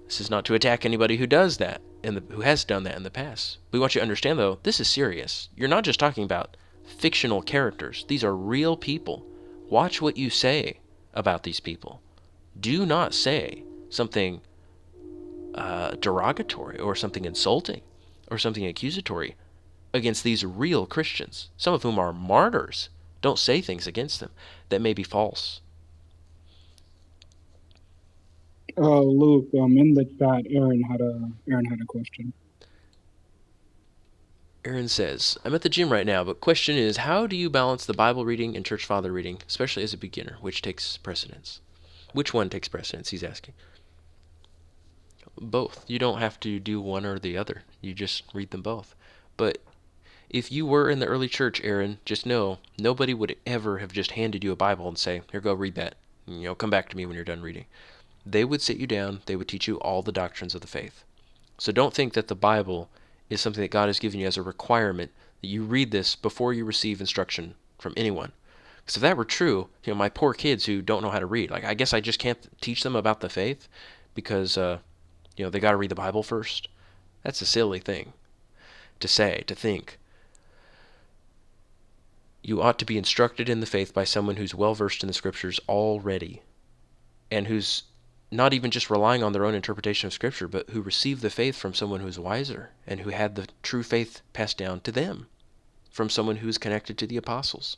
This is not to attack anybody who does that, who has done that in the past. We want you to understand, though, this is serious. You're not just talking about fictional characters. These are real people. Watch what you say about these people. Do not say something derogatory or something insulting or something accusatory against these real Christians, some of whom are martyrs. Don't say things against them that may be false. Luke, in the chat, Aaron had a question. Aaron says, I'm at the gym right now, but question is, how do you balance the Bible reading and church father reading, especially as a beginner? Which takes precedence? Which one takes precedence, he's asking. Both. You don't have to do one or the other. You just read them both. But if you were in the early church, Aaron, just know nobody would ever have just handed you a Bible and say, here, go read that. Come back to me when you're done reading. They would sit you down. They would teach you all the doctrines of the faith. So don't think that the Bible is something that God has given you as a requirement that you read this before you receive instruction from anyone. Because if that were true, my poor kids who don't know how to read, I guess I just can't teach them about the faith because, they got to read the Bible first. That's a silly thing to say, to think. You ought to be instructed in the faith by someone who's well versed in the scriptures already, and who's not even just relying on their own interpretation of scripture, but who received the faith from someone who's wiser and who had the true faith passed down to them from someone who's connected to the apostles.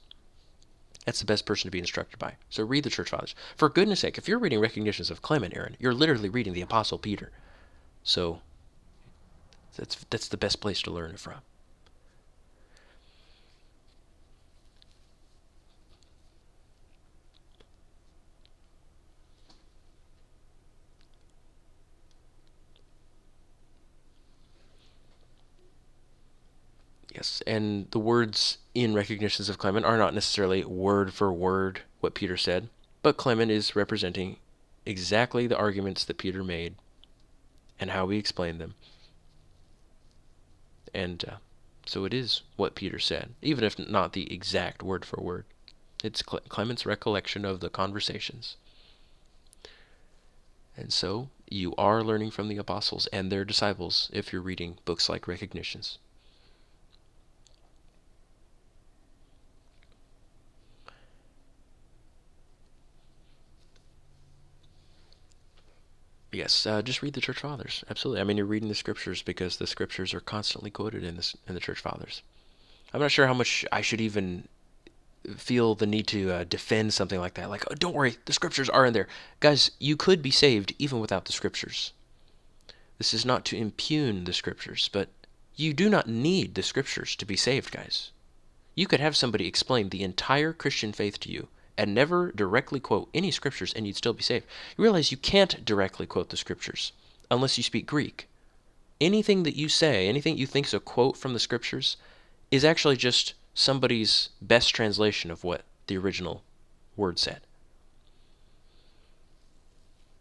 That's the best person to be instructed by. So read the church fathers. For goodness sake, if you're reading Recognitions of Clement, Aaron, you're literally reading the Apostle Peter. So that's the best place to learn it from. Yes, and the words in Recognitions of Clement are not necessarily word for word what Peter said, but Clement is representing exactly the arguments that Peter made and how he explained them. And so it is what Peter said, even if not the exact word for word. It's Clement's recollection of the conversations. And so you are learning from the apostles and their disciples if you're reading books like Recognitions. Yes, just read the Church Fathers. Absolutely. I mean, you're reading the Scriptures because the Scriptures are constantly quoted in the Church Fathers. I'm not sure how much I should even feel the need to defend something like that. Like, oh, don't worry, the Scriptures are in there. Guys, you could be saved even without the Scriptures. This is not to impugn the Scriptures, but you do not need the Scriptures to be saved, guys. You could have somebody explain the entire Christian faith to you and never directly quote any scriptures and you'd still be saved. You realize you can't directly quote the scriptures unless you speak Greek. Anything that you say, anything you think is a quote from the scriptures, is actually just somebody's best translation of what the original word said.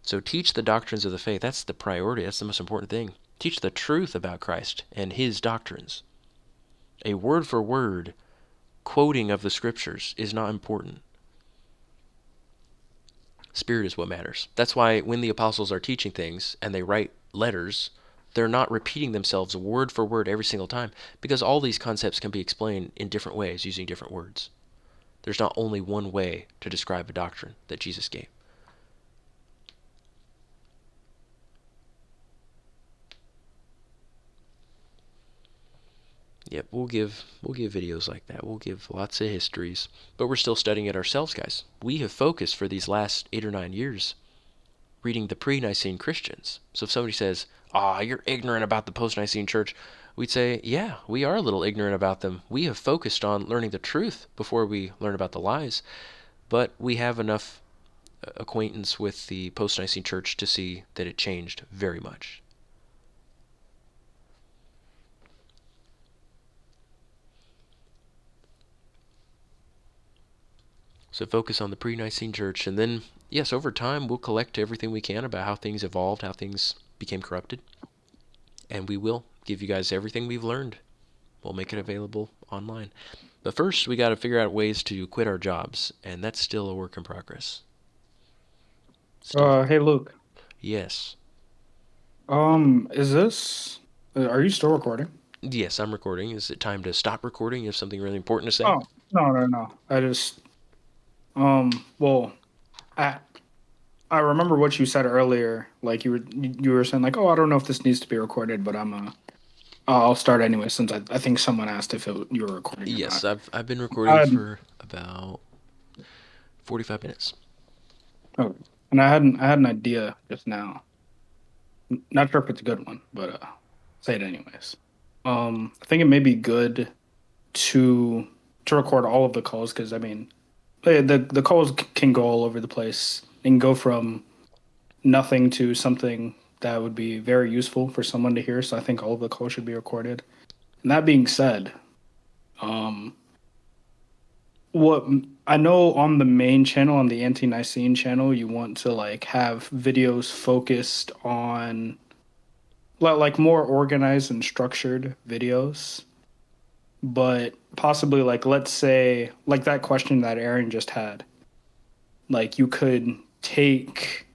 So teach the doctrines of the faith. That's the priority. That's the most important thing. Teach the truth about Christ and his doctrines. A word for word quoting of the scriptures is not important. Spirit is what matters. That's why when the apostles are teaching things and they write letters, they're not repeating themselves word for word every single time, because all these concepts can be explained in different ways using different words. There's not only one way to describe a doctrine that Jesus gave. Yep, we'll give videos like that. We'll give lots of histories, but we're still studying it ourselves, guys. We have focused for these last 8 or 9 years reading the pre-Nicene Christians. So if somebody says, you're ignorant about the post-Nicene church, we'd say, yeah, we are a little ignorant about them. We have focused on learning the truth before we learn about the lies, but we have enough acquaintance with the post-Nicene church to see that it changed very much. So focus on the pre-Nicene church, and then, yes, over time, we'll collect everything we can about how things evolved, how things became corrupted, and we will give you guys everything we've learned. We'll make it available online. But first, we got to figure out ways to quit our jobs, and that's still a work in progress. Hey, Luke. Yes. Is this? Are you still recording? Yes, I'm recording. Is it time to stop recording? You have something really important to say? Oh, no. I just, well, I I remember what you said earlier. Like you were saying like, oh, I don't know if this needs to be recorded, but I'll start anyway since I think someone asked if you were recording or Yes, not. I've been recording I for about 45 minutes. Oh, and I had an idea just now. Not sure if it's a good one, but say it anyways. I think it may be good to record all of the calls because I mean, the calls can go all over the place. They can go from nothing to something that would be very useful for someone to hear. So I think all of the calls should be recorded. And that being said, um, what I know on the main channel, on the Ante-Nicene channel, you want to like have videos focused on like more organized and structured videos. But possibly like let's say like that question that Aaron just had, like you could take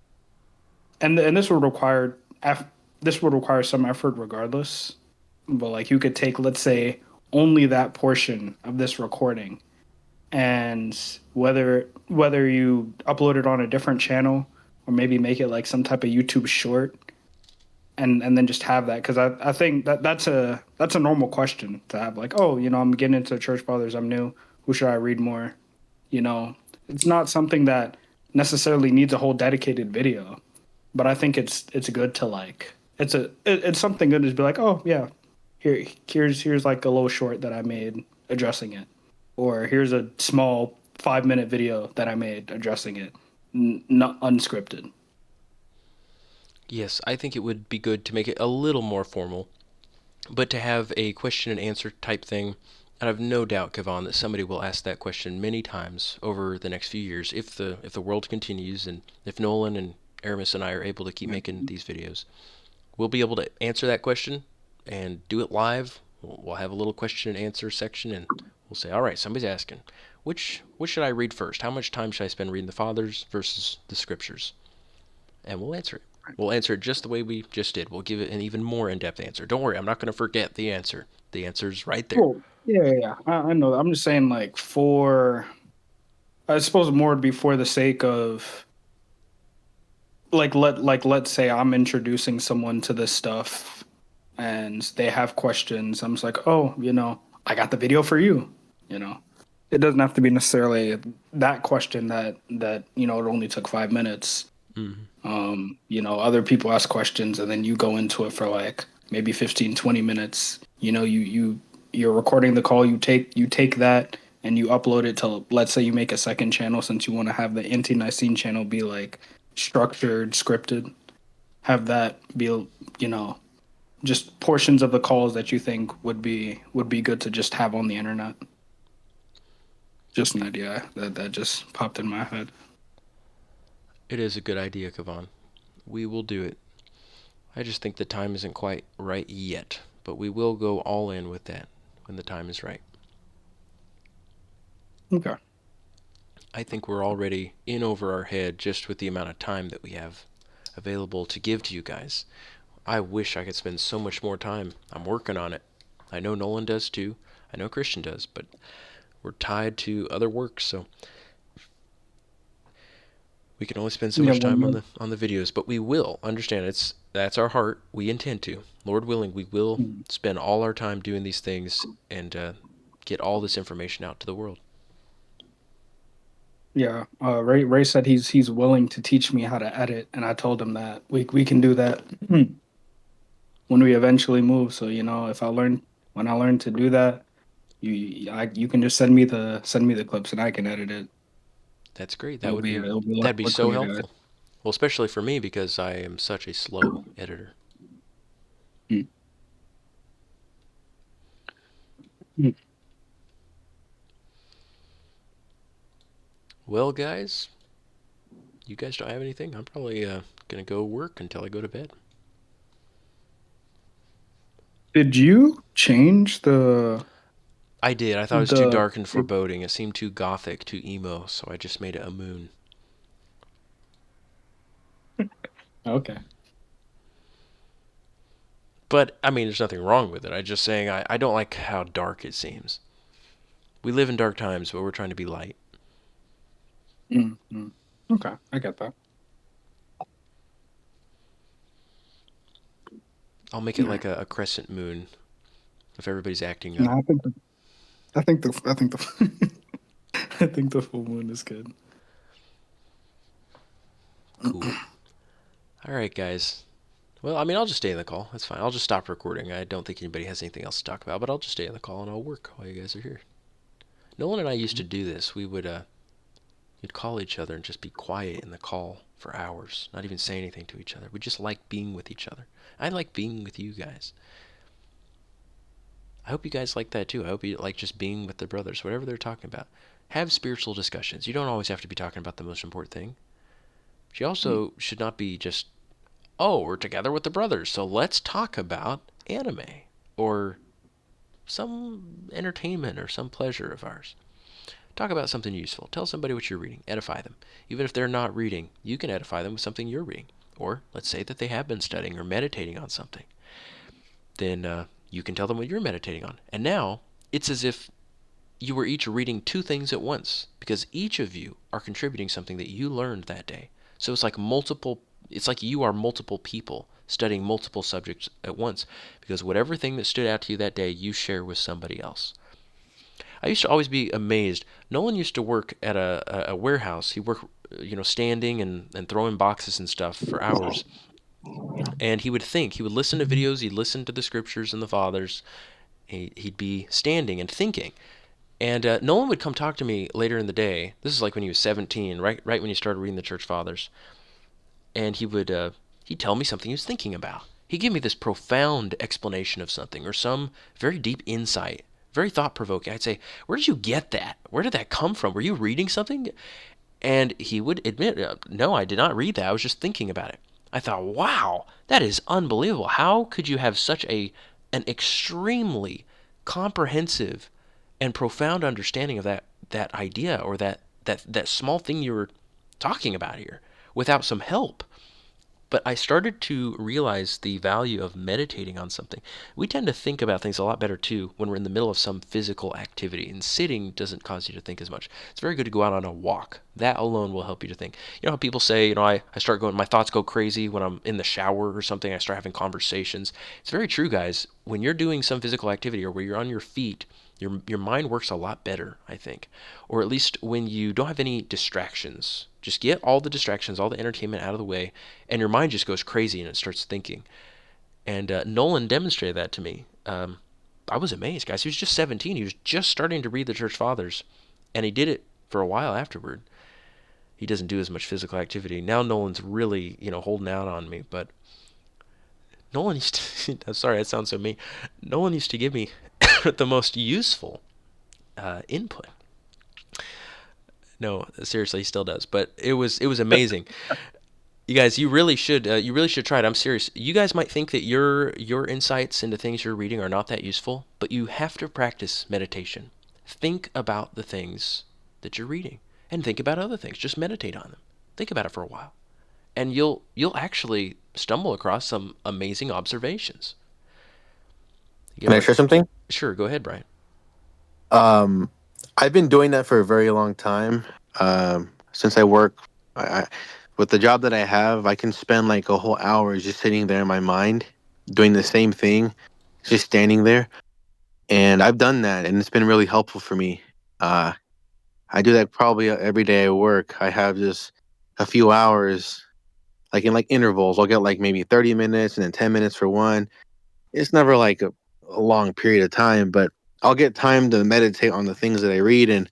and this would require some effort regardless. But like you could take let's say only that portion of this recording and whether you upload it on a different channel or maybe make it like some type of YouTube short and then just have that because I think that's a normal question to have like oh I'm getting into church fathers, I'm new, who should I read more, you know it's not something that necessarily needs a whole dedicated video, but I think it's good to like it's something good to be like oh yeah, here's like a little short that I made addressing it, or here's a small 5-minute video that I made addressing it, not unscripted. Yes, I think it would be good to make it a little more formal, but to have a question and answer type thing. And I've no doubt, Kavan, that somebody will ask that question many times over the next few years if the world continues and if Nolan and Aramis and I are able to keep making these videos. We'll be able to answer that question and do it live. We'll have a little question and answer section, and we'll say, all right, somebody's asking, which should I read first? How much time should I spend reading the Fathers versus the Scriptures? And we'll answer it. We'll answer it just the way we just did. We'll give it an even more in-depth answer. Don't worry, I'm not going to forget the answer. The answer's right there. Cool. Yeah. I know. I'm just saying, like, I suppose more would be for the sake of, let's say I'm introducing someone to this stuff, and they have questions. I'm just like, oh, I got the video for you. You know, it doesn't have to be necessarily that question that it only took 5 minutes. Other people ask questions, and then you go into it for like maybe 15, 20 minutes. You're recording the call, you take that and you upload it to, let's say you make a second channel since you want to have the Ante-Nicene channel be like structured, scripted. Have that be, just portions of the calls that you think would be good to just have on the internet. Just an idea that just popped in my head. It is a good idea, Kavan. We will do it. I just think the time isn't quite right yet, but we will go all in with that when the time is right. Okay. I think we're already in over our head just with the amount of time that we have available to give to you guys. I wish I could spend so much more time. I'm working on it. I know Nolan does too. I know Christian does, but we're tied to other work, so we can only spend so Yeah. much time on the videos. But we will understand that's our heart. We intend to, Lord willing, we will spend all our time doing these things and get all this information out to the world. Yeah, Ray said he's willing to teach me how to edit, and I told him that we can do that when we eventually move. So if when I learn to do that, you can just send me the clips and I can edit it. That's great. It'll be a lot That'd be so quicker to. helpful. Well, especially for me because I am such a slow editor. Mm. Mm. Well, guys, you guys don't have anything? I'm probably gonna go work until I go to bed. Did you change I did. I thought it was too the? dark and foreboding. It seemed too gothic, too emo, so I just made it a moon. Okay. But I mean, there's nothing wrong with it. I'm just saying I don't like how dark it seems. We live in dark times, but we're trying to be light. Mm-hmm. Okay, I get that. I'll make it like a crescent moon if everybody's acting up. No, I think the I think the full moon is good. Cool. All right, guys. Well, I mean, I'll just stay in the call. That's fine. I'll just stop recording. I don't think anybody has anything else to talk about, but I'll just stay in the call and I'll work while you guys are here. Nolan and I used to do this. We would you'd call each other and just be quiet in the call for hours, not even say anything to each other. We just like being with each other. I like being with you guys. I hope you guys like that too. I hope you like just being with the brothers, whatever they're talking about. Have spiritual discussions. You don't always have to be talking about the most important thing. But you also should not be just, oh, we're together with the brothers, so let's talk about anime or some entertainment or some pleasure of ours. Talk about something useful. Tell somebody what you're reading. Edify them. Even if they're not reading, you can edify them with something you're reading. Or let's say that they have been studying or meditating on something. Then you can tell them what you're meditating on. And now it's as if you were each reading two things at once because each of you are contributing something that you learned that day. So it's like you are multiple people studying multiple subjects at once because whatever thing that stood out to you that day, you share with somebody else. I used to always be amazed. Nolan used to work at a warehouse. He worked, standing and throwing boxes and stuff for hours. And he would think, he would listen to videos, he'd listen to the scriptures and the fathers. He'd be standing and thinking. And Nolan would come talk to me later in the day. This is like when he was 17, right when he started reading the church fathers. And he'd tell me something he was thinking about. He'd give me this profound explanation of something or some very deep insight, very thought-provoking. I'd say, where did you get that? Where did that come from? Were you reading something? And he would admit, no, I did not read that. I was just thinking about it. I thought, wow, that is unbelievable. How could you have such an extremely comprehensive and profound understanding of that idea or that small thing you were talking about here without some help? But I started to realize the value of meditating on something. We tend to think about things a lot better too when we're in the middle of some physical activity, and sitting doesn't cause you to think as much. It's very good to go out on a walk. That alone will help you to think. You know how people say, I start going, my thoughts go crazy when I'm in the shower or something, I start having conversations. It's very true, guys. When you're doing some physical activity or where you're on your feet, your mind works a lot better, I think. Or at least when you don't have any distractions. Just get all the distractions, all the entertainment out of the way, and your mind just goes crazy and it starts thinking. And Nolan demonstrated that to me. I was amazed, guys. He was just 17. He was just starting to read the Church Fathers, and he did it for a while afterward. He doesn't do as much physical activity. Now Nolan's really, holding out on me, but Nolan used to, I'm sorry, that sounds so mean. Nolan used to give me the most useful input. No, seriously, he still does. But it was amazing. You guys, you really should try it. I'm serious. You guys might think that your insights into things you're reading are not that useful, but you have to practice meditation. Think about the things that you're reading, and think about other things. Just meditate on them. Think about it for a while, and you'll actually stumble across some amazing observations. Can I share something? Sure, go ahead, Brian. I've been doing that for a very long time. Since I work, with the job that I have, I can spend like a whole hour just sitting there in my mind, doing the same thing, just standing there. And I've done that, and it's been really helpful for me. I do that probably every day at work. I have just a few hours, like in like intervals. I'll get like maybe 30 minutes and then 10 minutes for one. It's never like a long period of time, but I'll get time to meditate on the things that I read. And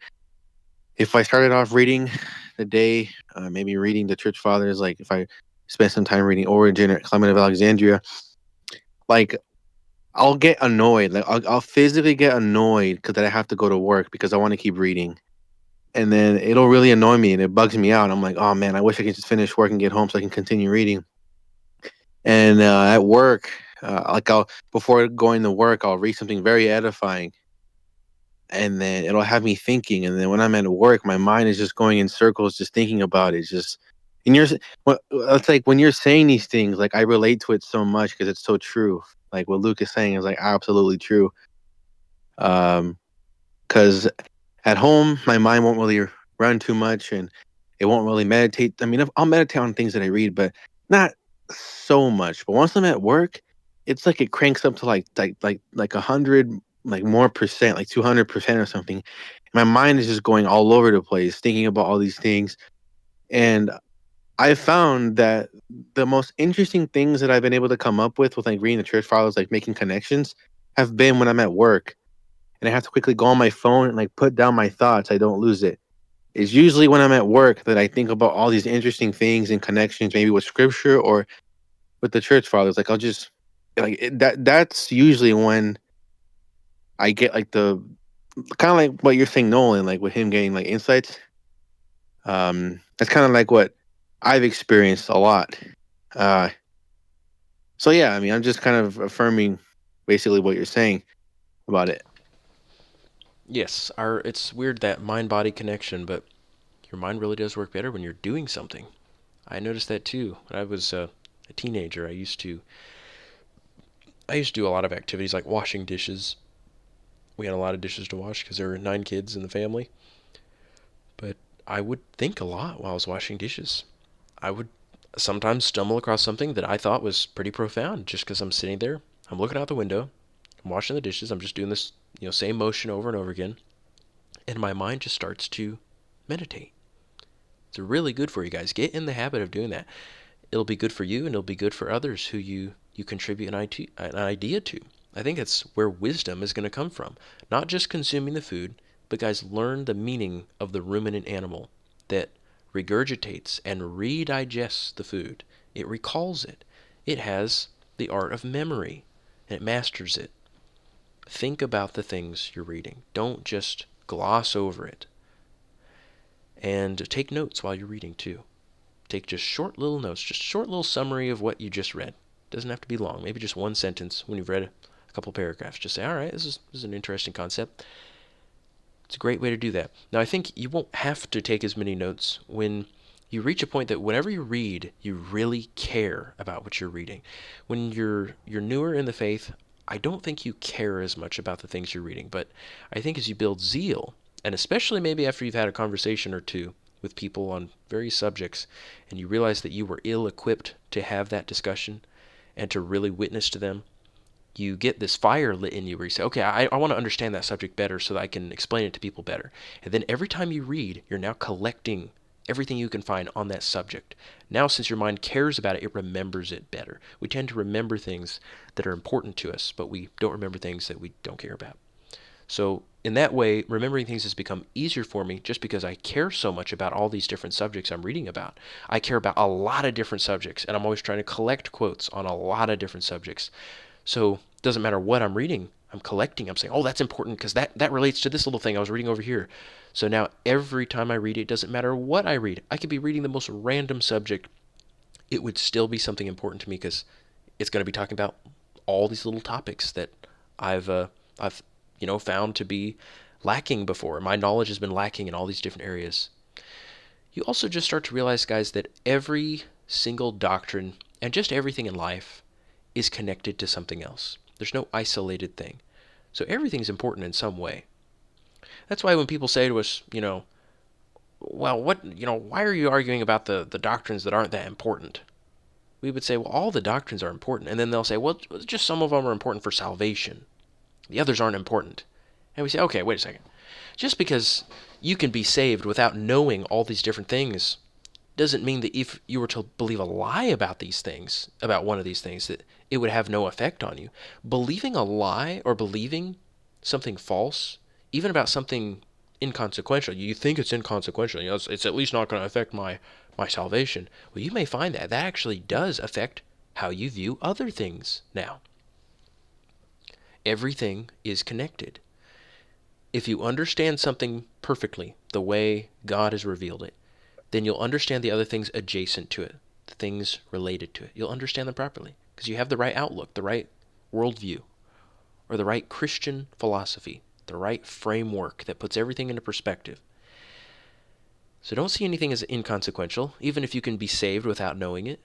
if I started off reading the day, maybe reading the Church Fathers, like if I spent some time reading Origen or Clement of Alexandria, like I'll get annoyed. Like I'll physically get annoyed because I have to go to work because I want to keep reading. And then it'll really annoy me and it bugs me out. I'm like, oh man, I wish I could just finish work and get home so I can continue reading. And at work, before going to work, I'll read something very edifying, and then it'll have me thinking. And then when I'm at work, my mind is just going in circles, just thinking about it. It's like when you're saying these things, like I relate to it so much because it's so true. Like what Luke is saying is like absolutely true. Because at home, my mind won't really run too much, and it won't really meditate. I mean, I'll meditate on things that I read, but not so much. But once I'm at work, it's like it cranks up to like 100 like more percent, like 200% or something. My mind is just going all over the place, thinking about all these things, and I found that the most interesting things that I've been able to come up with like reading the church fathers, like making connections, have been when I'm at work and I have to quickly go on my phone and like put down my thoughts. I don't lose it. It's usually when I'm at work that I think about all these interesting things and connections, maybe with scripture or with the church fathers. Like I'll just like that's usually when I get like the kind of like what you're saying, Nolan, like with him getting like insights. That's kind of like what I've experienced a lot. Uh, so yeah, I mean, I'm just kind of affirming basically what you're saying about it. Yes, it's weird that mind-body connection, but your mind really does work better when you're doing something. I noticed that too. When I was a teenager, I used to do a lot of activities like washing dishes. We had a lot of dishes to wash because there were 9 kids in the family. But I would think a lot while I was washing dishes. I would sometimes stumble across something that I thought was pretty profound just because I'm sitting there, I'm looking out the window, I'm washing the dishes, I'm just doing this, same motion over and over again, and my mind just starts to meditate. It's really good for you guys. Get in the habit of doing that. It'll be good for you, and it'll be good for others who you contribute an idea to. I think that's where wisdom is going to come from. Not just consuming the food, but guys, learn the meaning of the ruminant animal that regurgitates and redigests the food. It recalls it. It has the art of memory, and it masters it. Think about the things you're reading. Don't just gloss over it. And take notes while you're reading too. Take just short little notes, just short little summary of what you just read. Doesn't have to be long. Maybe just one sentence when you've read a couple paragraphs. Just say, all right, this is an interesting concept. It's a great way to do that. Now, I think you won't have to take as many notes when you reach a point that whenever you read, you really care about what you're reading. When you're newer in the faith, I don't think you care as much about the things you're reading, but I think as you build zeal, and especially maybe after you've had a conversation or two with people on various subjects, and you realize that you were ill-equipped to have that discussion and to really witness to them, you get this fire lit in you where you say, okay, I want to understand that subject better so that I can explain it to people better. And then every time you read, you're now collecting everything you can find on that subject. Now, since your mind cares about it, it remembers it better. We tend to remember things that are important to us, but we don't remember things that we don't care about. So in that way, remembering things has become easier for me just because I care so much about all these different subjects I'm reading about. I care about a lot of different subjects, and I'm always trying to collect quotes on a lot of different subjects. So it doesn't matter what I'm reading, I'm collecting. I'm saying, oh, that's important because that relates to this little thing I was reading over here. So now every time I read it, doesn't matter what I read. I could be reading the most random subject. It would still be something important to me because it's going to be talking about all these little topics that I've found to be lacking before. My knowledge has been lacking in all these different areas. You also just start to realize, guys, that every single doctrine and just everything in life is connected to something else. There's no isolated thing. So everything's important in some way. That's why when people say to us, well, why are you arguing about the doctrines that aren't that important? We would say, well, all the doctrines are important. And then they'll say, well, just some of them are important for salvation. The others aren't important. And we say, okay, wait a second. Just because you can be saved without knowing all these different things doesn't mean that if you were to believe a lie about these things, about one of these things, that it would have no effect on you. Believing a lie or believing something false, even about something inconsequential, you think it's inconsequential, it's at least not going to affect my salvation. Well, you may find that actually does affect how you view other things now. Everything is connected. If you understand something perfectly, the way God has revealed it, then you'll understand the other things adjacent to it, the things related to it. You'll understand them properly because you have the right outlook, the right worldview, or the right Christian philosophy, the right framework that puts everything into perspective. So don't see anything as inconsequential, even if you can be saved without knowing it.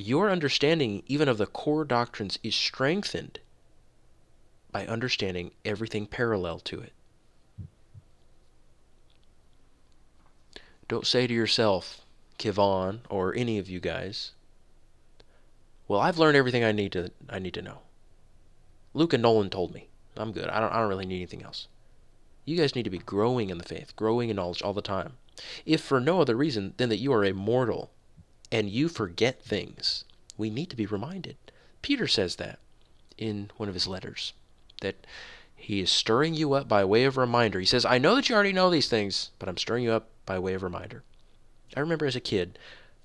your understanding even of the core doctrines is strengthened by understanding everything parallel to it. Don't say to yourself, Kivon, or any of you guys, well, I've learned everything I need to know. Luke and Nolan told me. I'm good. I don't really need anything else. You guys need to be growing in the faith, growing in knowledge all the time. If for no other reason than that you are immortal and you forget things, we need to be reminded. Peter says that in one of his letters, that he is stirring you up by way of reminder. He says, I know that you already know these things, but I'm stirring you up by way of reminder. I remember as a kid,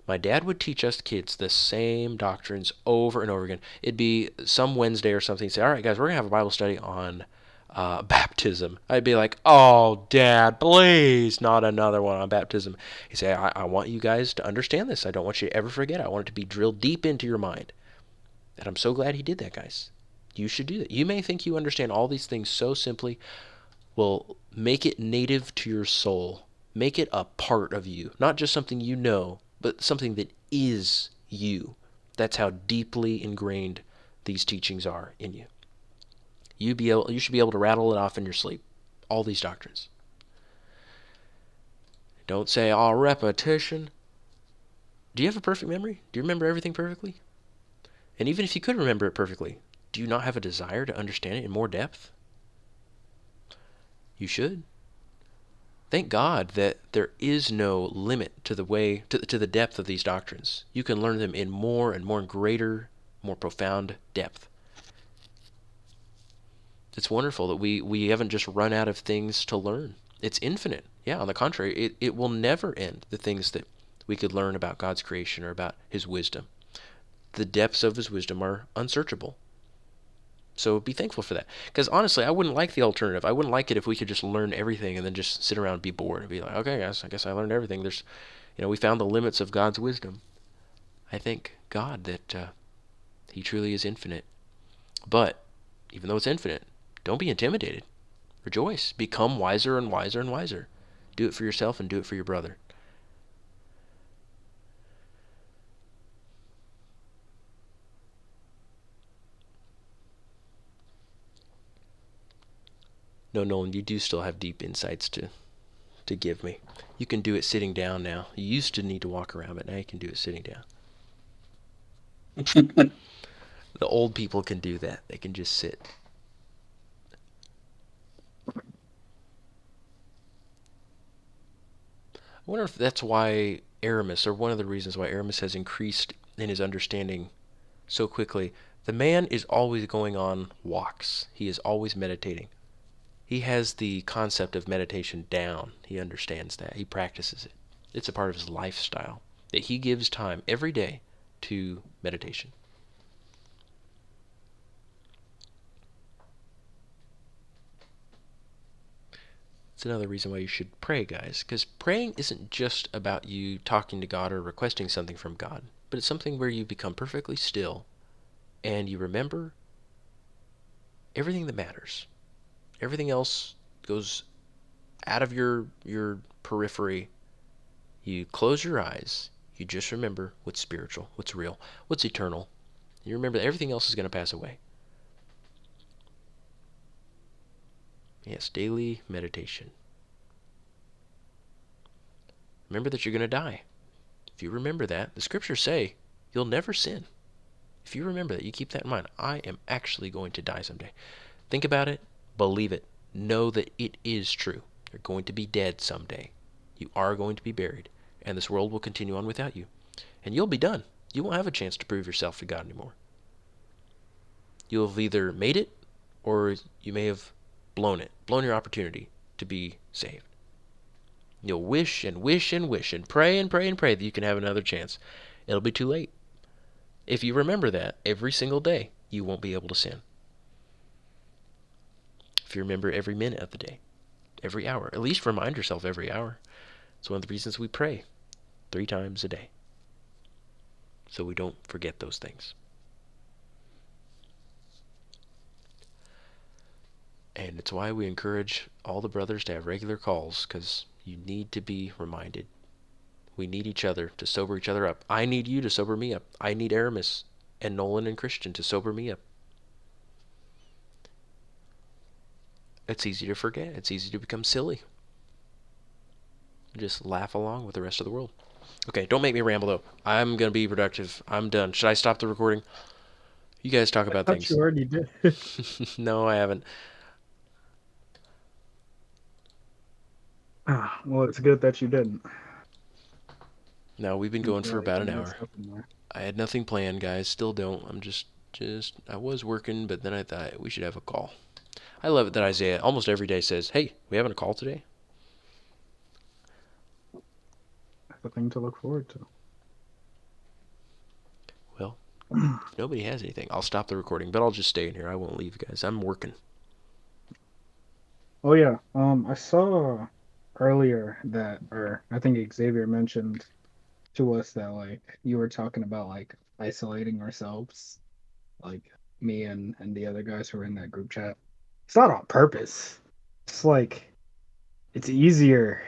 my dad would teach us kids the same doctrines over and over again. It'd be some Wednesday or something. He'd say, all right, guys, we're going to have a Bible study on baptism. I'd be like, oh, Dad, please, not another one on baptism. He'd say, I want you guys to understand this. I don't want you to ever forget it. I want it to be drilled deep into your mind. And I'm so glad he did that, guys. You should do that. You may think you understand all these things so simply. Well, make it native to your soul. Make it a part of you. Not just something you know, but something that is you. That's how deeply ingrained these teachings are in you. You should be able to rattle it off in your sleep. All these doctrines. Don't say, oh, repetition. Do you have a perfect memory? Do you remember everything perfectly? And even if you could remember it perfectly, do you not have a desire to understand it in more depth? You should. Thank God that there is no limit to the depth of these doctrines. You can learn them in more and more greater, more profound depth. It's wonderful that we haven't just run out of things to learn. It's infinite. Yeah, on the contrary, it will never end, the things that we could learn about God's creation or about his wisdom. The depths of his wisdom are unsearchable. So be thankful for that. Because honestly, I wouldn't like the alternative. I wouldn't like it if we could just learn everything and then just sit around and be bored and be like, okay, guys, I guess I learned everything. We found the limits of God's wisdom. I thank God that he truly is infinite. But even though it's infinite, don't be intimidated. Rejoice. Become wiser and wiser and wiser. Do it for yourself and do it for your brother. No, Nolan, you do still have deep insights to give me. You can do it sitting down now. You used to need to walk around, but now you can do it sitting down. The old people can do that. They can just sit. I wonder if that's why Aramis, or one of the reasons why Aramis has increased in his understanding so quickly. The man is always going on walks. He is always meditating. He has the concept of meditation down. He understands that. He practices it. It's a part of his lifestyle, that he gives time every day to meditation. It's another reason why you should pray, guys, because praying isn't just about you talking to God or requesting something from God, but it's something where you become perfectly still and you remember everything that matters. Everything else goes out of your periphery. You close your eyes. You just remember what's spiritual, what's real, what's eternal. You remember that everything else is going to pass away. Yes, daily meditation. Remember that you're going to die. If you remember that, the scriptures say you'll never sin. If you remember that, you keep that in mind. I am actually going to die someday. Think about it. Believe it. Know that it is true. You're going to be dead someday. You are going to be buried. And this world will continue on without you. And you'll be done. You won't have a chance to prove yourself to God anymore. You'll have either made it or you may have blown your opportunity to be saved. You'll wish and wish and wish and pray and pray and pray that you can have another chance. It'll be too late. If you remember that every single day, you won't be able to sin. If you remember every minute of the day, every hour, at least remind yourself every hour. It's one of the reasons we pray 3 times a day, so we don't forget those things. And it's why we encourage all the brothers to have regular calls, because you need to be reminded We need each other to sober each other up. I need you to sober me up. I need Aramis and Nolan and Christian to sober me up. It's easy to forget. It's easy to become silly. Just laugh along with the rest of the world. Okay, don't make me ramble though. I'm gonna be productive. I'm done. Should I stop the recording? You guys talk I about thought things. you already did. No, I haven't. Well, it's good that you didn't. No, we've been going for Really about put an that hour. stuff in there. I had nothing planned, guys. Still don't. I'm just I was working, but then I thought we should have a call. I love it that Isaiah almost every day says, "Hey, we having a call today?" That's a thing to look forward to. Well, if nobody has anything, I'll stop the recording, but I'll just stay in here. I won't leave, guys. I'm working. Oh yeah. I saw earlier that, or I think Xavier mentioned to us that like you were talking about like isolating ourselves, like me and the other guys who were in that group chat. It's not on purpose. It's like it's easier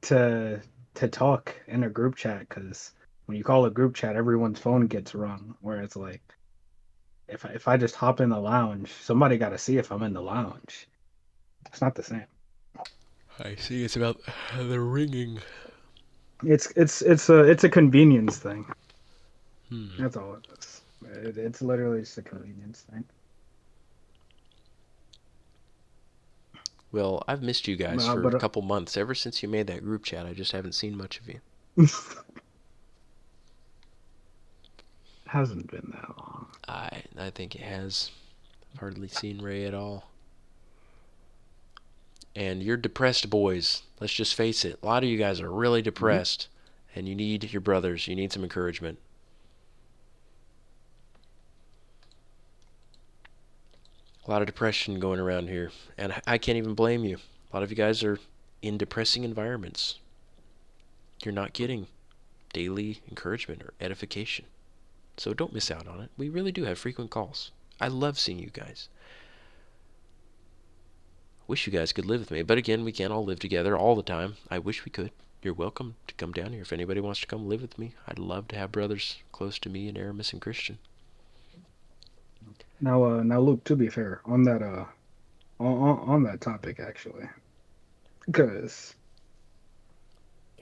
to talk in a group chat because when you call a group chat, everyone's phone gets rung. Where it's like if I just hop in the lounge, somebody got to see if I'm in the lounge. It's not the same. I see. It's about the ringing. It's a convenience thing. Hmm. That's all it is. It's literally just a convenience thing. Well, I've missed you guys for a But couple months. Ever since you made that group chat, I just haven't seen much of you. hasn't been that long. I think it has. I've hardly seen Ray at all. And you're depressed boys. Let's just face it. A lot of you guys are really depressed, and you need your brothers. You need some encouragement. A lot of depression going around here, and I can't even blame you. A lot of you guys are in depressing environments. You're not getting daily encouragement or edification. So don't miss out on it. We really do have frequent calls. I love seeing you guys. Wish you guys could live with me, but again, we can't all live together all the time. I wish we could. You're welcome to come down here if anybody wants to come live with me. I'd love to have brothers close to me and Aramis and Christian. Now, Luke. To be fair, on that on that topic actually, because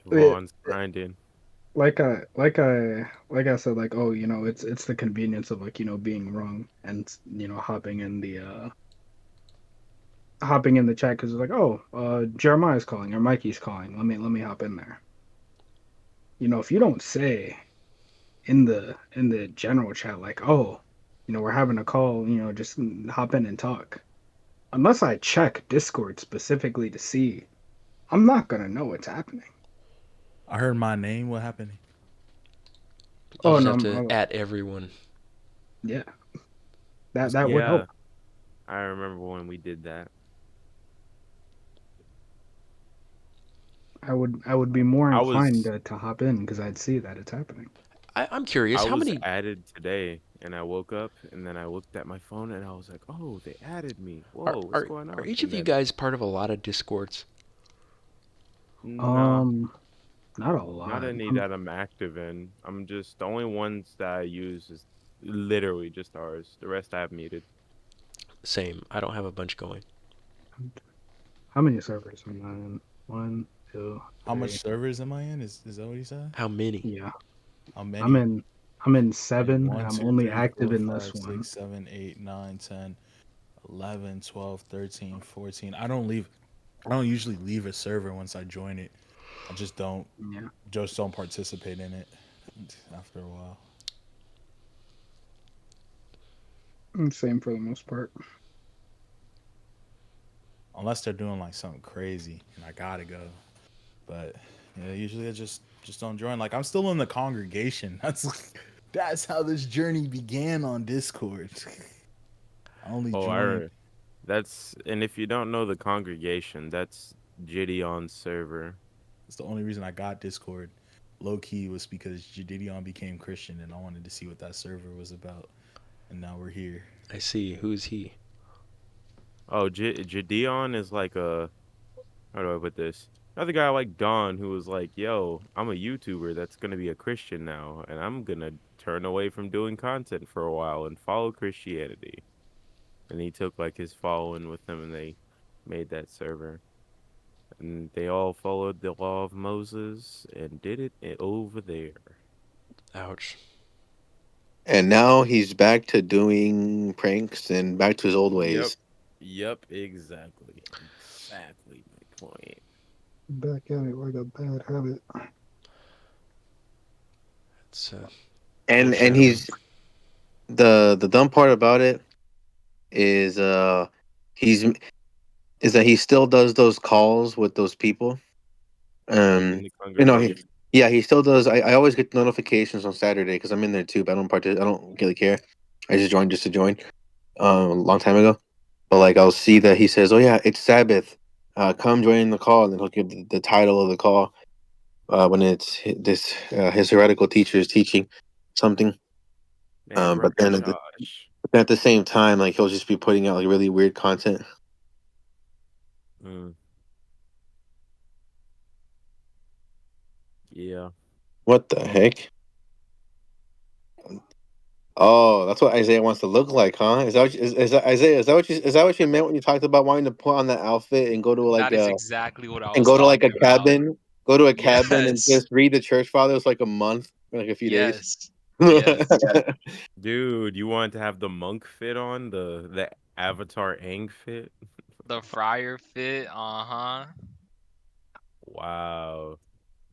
Ron's grinding. like I said, like, oh, it's the convenience of, like, being wrong and hopping in the chat because it's like, oh, Jeremiah's calling or Mikey's calling. Let me hop in there. If you don't say in the general chat, like, oh, we're having a call, just hop in and talk. Unless I check Discord specifically to see, I'm not gonna know what's happening. I heard my name. What happened? I'll Oh just no, have to at everyone. yeah, that would help. I remember when we did that. I would be more I inclined was to hop in because I'd see that it's happening. I'm curious, I how was many added today, and I woke up, and then I looked at my phone, and I was like, "Oh, they added me! Whoa, what's going are on?" each And of you then, guys part of a lot of Discords? nah, Um, not a not lot. any that I'm active in. I'm just the only ones that I use is literally just ours. The rest I have muted. Same. I don't have a bunch going. How many servers am I in? One, two, How much three. servers am I in? Is that what he said? How many? Yeah, How many? I'm in seven, and One, I'm two, only three, active four, in this five, one. 6, 7, 8, 9, 10, 11, 12, 13, 14. I don't usually leave a server once I join it. I just don't participate in it after a while. Same for the most part. Unless they're doing like something crazy and I gotta go. But yeah, usually I just don't join. Like, I'm still in the congregation. That's how this journey began on Discord. I only Oh, joined. and if you don't know the congregation, that's Gideon's server. It's the only reason I got Discord. Low key was because Jadidion became Christian and I wanted to see what that server was about. And now we're here. I see. Who's he? Oh, Gideon is like a, how do I put this? Another guy like Don who was like, "Yo, I'm a YouTuber that's gonna be a Christian now, and I'm gonna turn away from doing content for a while and follow Christianity." And he took like his following with him, and they made that server, and they all followed the law of Moses and did it over there. Ouch. And now he's back to doing pranks and back to his old Yep. ways. Yep. Exactly. Exactly my point. Back at it like a bad habit. It's And foreshadowing. he's the dumb part about it is he's is that he still does those calls with those people. Like in the You know, congregation. yeah, he still does. I always get notifications on Saturday because I'm in there too, but I don't really care. I just joined just to join. A long time ago, but like I'll see that he says, "Oh yeah, it's Sabbath. Come join the call," and then he'll give the title of the call when it's his heretical teacher is teaching something. Man, But then Josh. at the same time, like he'll just be putting out like really weird content. Mm, yeah. What the heck? Oh, that's what Isaiah wants to look like, huh? Is that what is that Isaiah? Is that what you meant when you talked about wanting to put on that outfit and go to That is exactly what I and was go to like a talking about. cabin, go to a cabin and Yes. just read the church fathers like a month, like a few days? Yes. Yes. Dude, you want to have the monk fit on the Avatar Aang fit? The fryer fit, uh-huh. Wow.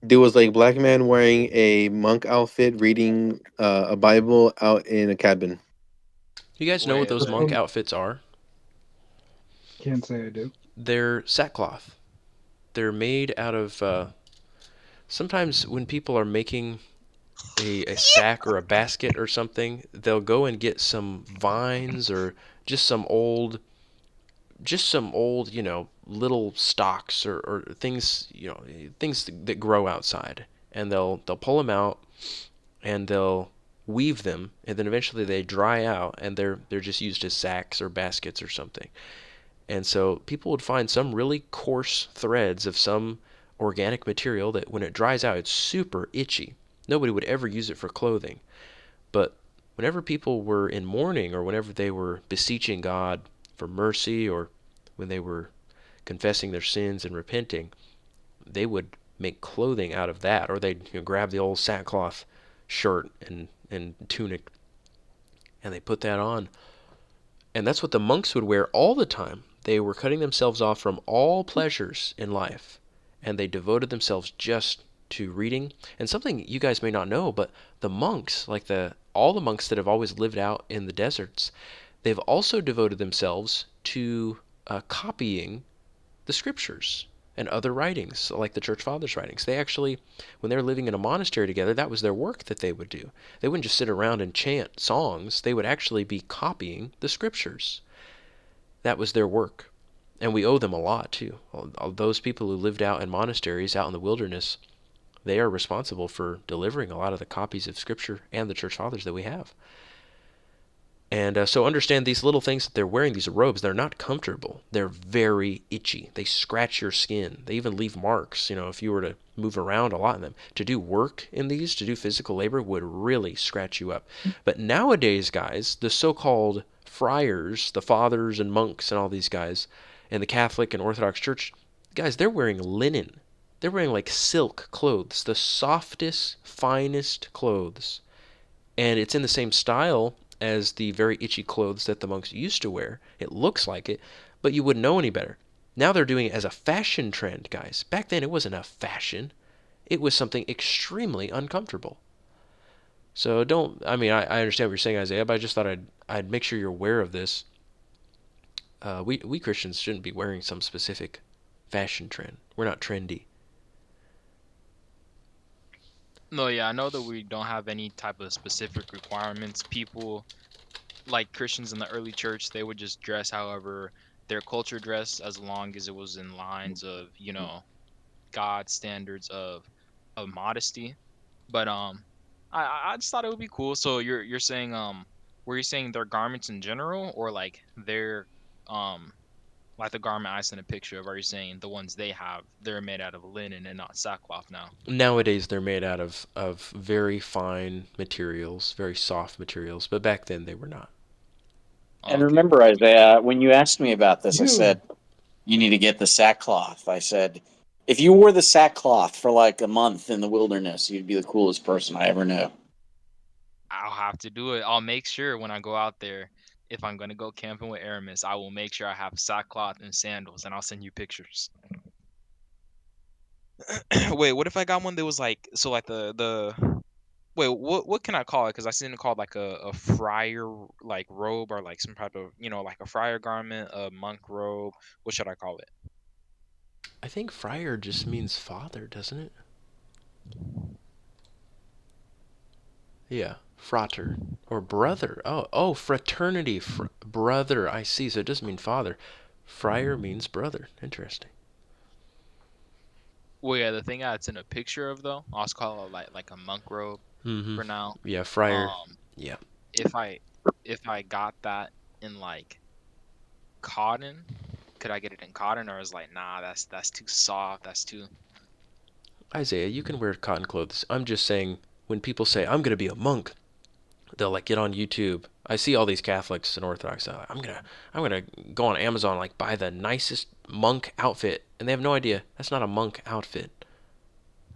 Dude was like black man wearing a monk outfit, reading a Bible out in a cabin. You guys know what Wait, those wait. monk Um, outfits are? can't say I do. They're sackcloth. They're made out of. Sometimes when people are making a sack or a basket or something, they'll go and get some vines or just some old, little stalks or things, things that grow outside, and they'll pull them out and they'll weave them, and then eventually they dry out, and they're just used as sacks or baskets or something. And so people would find some really coarse threads of some organic material that when it dries out, it's super itchy. Nobody would ever use it for clothing. But whenever people were in mourning or whenever they were beseeching God for mercy or when they were confessing their sins and repenting, they would make clothing out of that, or they'd grab the old sackcloth shirt and tunic and they put that on. And that's what the monks would wear all the time. They were cutting themselves off from all pleasures in life, and they devoted themselves just to reading. And something you guys may not know, but the monks, like all the monks that have always lived out in the deserts, they've also devoted themselves to copying the scriptures and other writings, like the church fathers' writings. They actually, when they were living in a monastery together, that was their work that they would do. They wouldn't just sit around and chant songs, they would actually be copying the scriptures. That was their work. And we owe them a lot, too. All those people who lived out in monasteries, out in the wilderness, they are responsible for delivering a lot of the copies of scripture and the church fathers that we have. And so understand these little things that they're wearing, these robes, they're not comfortable. They're very itchy. They scratch your skin. They even leave marks, if you were to move around a lot in them. To do work in these, to do physical labor, would really scratch you up. But nowadays, guys, the so-called friars, the fathers and monks and all these guys, in the Catholic and Orthodox Church, guys, they're wearing linen. They're wearing like silk clothes, the softest, finest clothes, and it's in the same style as the very itchy clothes that the monks used to wear. It looks like it, but you wouldn't know any better. Now they're doing it as a fashion trend, guys. Back then it wasn't a fashion. It was something extremely uncomfortable. So I understand what you're saying, Isaiah, but I just thought I'd make sure you're aware of this. We Christians shouldn't be wearing some specific fashion trend. We're not trendy. No, yeah, I know that we don't have any type of specific requirements. People like Christians in the early church, they would just dress however their culture dressed as long as it was in lines of, God's standards of modesty. But I just thought it would be cool. So you're saying were you saying their garments in general or like their um Like the garment I sent a picture of, are you saying the ones they have, they're made out of linen and not sackcloth now? Nowadays they're made out of very fine materials, very soft materials, but back then they were not. And Okay. remember, Isaiah, when you asked me about this, I You. said you need to get the sackcloth. I said if you wore the sackcloth for like a month in the wilderness, you'd be the coolest person I ever knew. I'll have to do it. I'll make sure when I go out there, if I'm gonna go camping with Aramis, I will make sure I have sackcloth and sandals, and I'll send you pictures. Wait, what if I got one that was like so like the wait, what can I call it? Because I seen it called like a friar like robe or like some type of like a friar garment, a monk robe. What should I call it? I think friar just means father, doesn't it? Yeah, frater or brother. Oh, fraternity, brother. I see. So it doesn't mean father. Friar means brother. Interesting. Well, yeah, the thing I sent a picture of though, I'll just call it like a monk robe Mm-hmm. for now. Yeah, friar. Um, Yeah. if I got that in like cotton, could I get it in cotton, or is like nah, that's too soft, that's too. Isaiah, you can wear cotton clothes. I'm just saying, when people say I'm gonna be a monk, they'll like get on YouTube. I see all these Catholics and Orthodox. Like, I'm gonna go on Amazon, like buy the nicest monk outfit, and they have no idea that's not a monk outfit.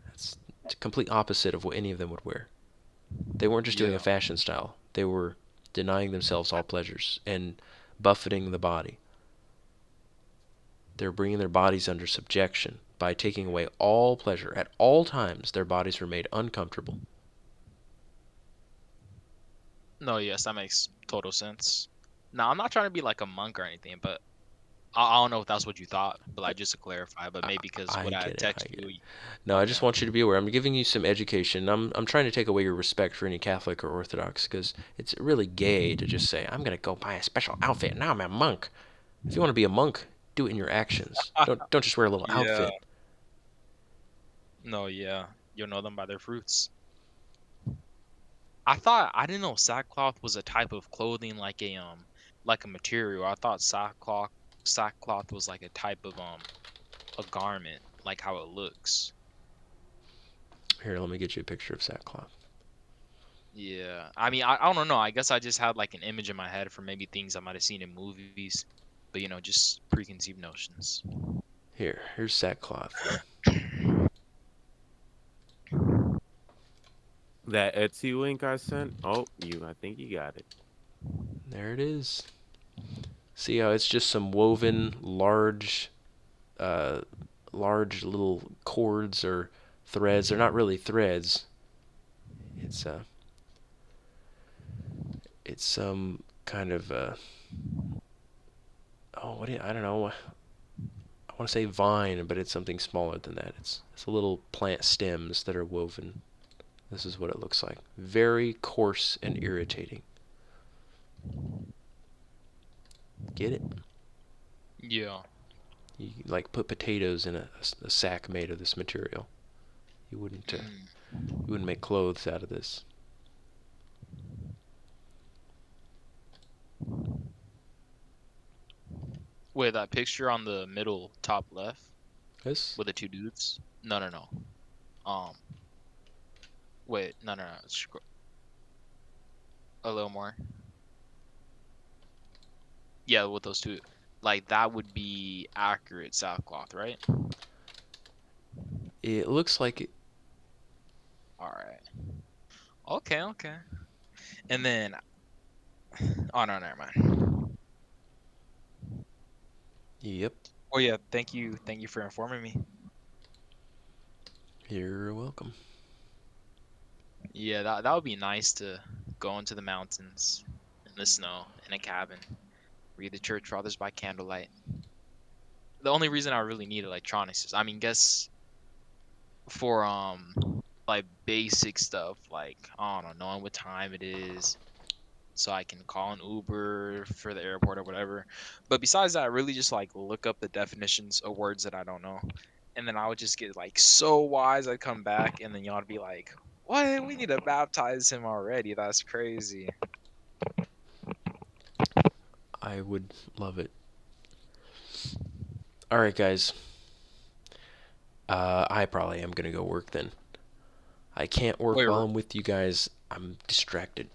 That's the complete opposite of what any of them would wear. They weren't just doing a Yeah. fashion style. They were denying themselves all pleasures and buffeting the body. They're bringing their bodies under subjection by taking away all pleasure. At all times, their bodies were made uncomfortable. No, yes, that makes total sense. Now, I'm not trying to be like a monk or anything, but I don't know if that's what you thought, but like just to clarify, but I, maybe because I what I get it. I text get you. it. No, I just Okay. want you to be aware. I'm giving you some education. I'm trying to take away your respect for any Catholic or Orthodox because it's really gay to just say I'm gonna go buy a special outfit. Now I'm a monk. If you want to be a monk, do it in your actions. Don't just wear a little Yeah. outfit. No, yeah. You'll know them by their fruits. I didn't know sackcloth was a type of clothing like a material. I thought sackcloth was like a type of a garment, like how it looks. Here, let me get you a picture of sackcloth. Yeah. I mean, I don't know. I guess I just had like an image in my head for maybe things I might have seen in movies, but just preconceived notions. Here's sackcloth. That Etsy link I sent. Oh, I think you got it. There it is. See how it's just some woven uh, large little cords or threads. They're not really threads. It's it's some kind of I don't know. I want to say vine, but it's something smaller than that. It's a little plant stems that are woven. This is what it looks like. Very coarse and irritating. Get it? Yeah. You like put potatoes in a sack made of this material. Mm. You wouldn't make clothes out of this. Wait, that picture on the middle top left This with the two dudes? No, no, no. Um, wait, no, no, no. A little more. Yeah, with those two, like that would be accurate sackcloth, right? it looks like it. All right. Okay, okay. And then, oh no, never mind. Yep. Oh yeah, thank you for informing me. You're welcome. Yeah, that would be nice to go into the mountains in the snow in a cabin, read the church fathers by candlelight. The only reason I really need electronics is, I mean, guess for like basic stuff like I don't know, knowing what time it is, so I can call an Uber for the airport or whatever. But besides that, I really just like look up the definitions of words that I don't know, and then I would just get like so wise. I'd come back, and then y'all would be like, "What? We need to baptize him already? That's crazy." I would love it. All right, guys. I probably am gonna go work then. I can't work Wait, while I'm with you guys. I'm distracted.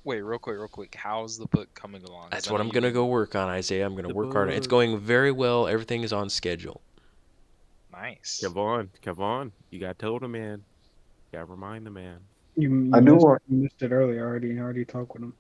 wait, real quick. How's the book coming along? 'Cause That's I what know I'm you've gonna go been work on, Isaiah. I'm gonna The work hard. It's book. going very well. Everything is on schedule. nice. Kevon, you got told him, man. You gotta remind the man. You I do missed, want you missed it earlier. I already talked with him.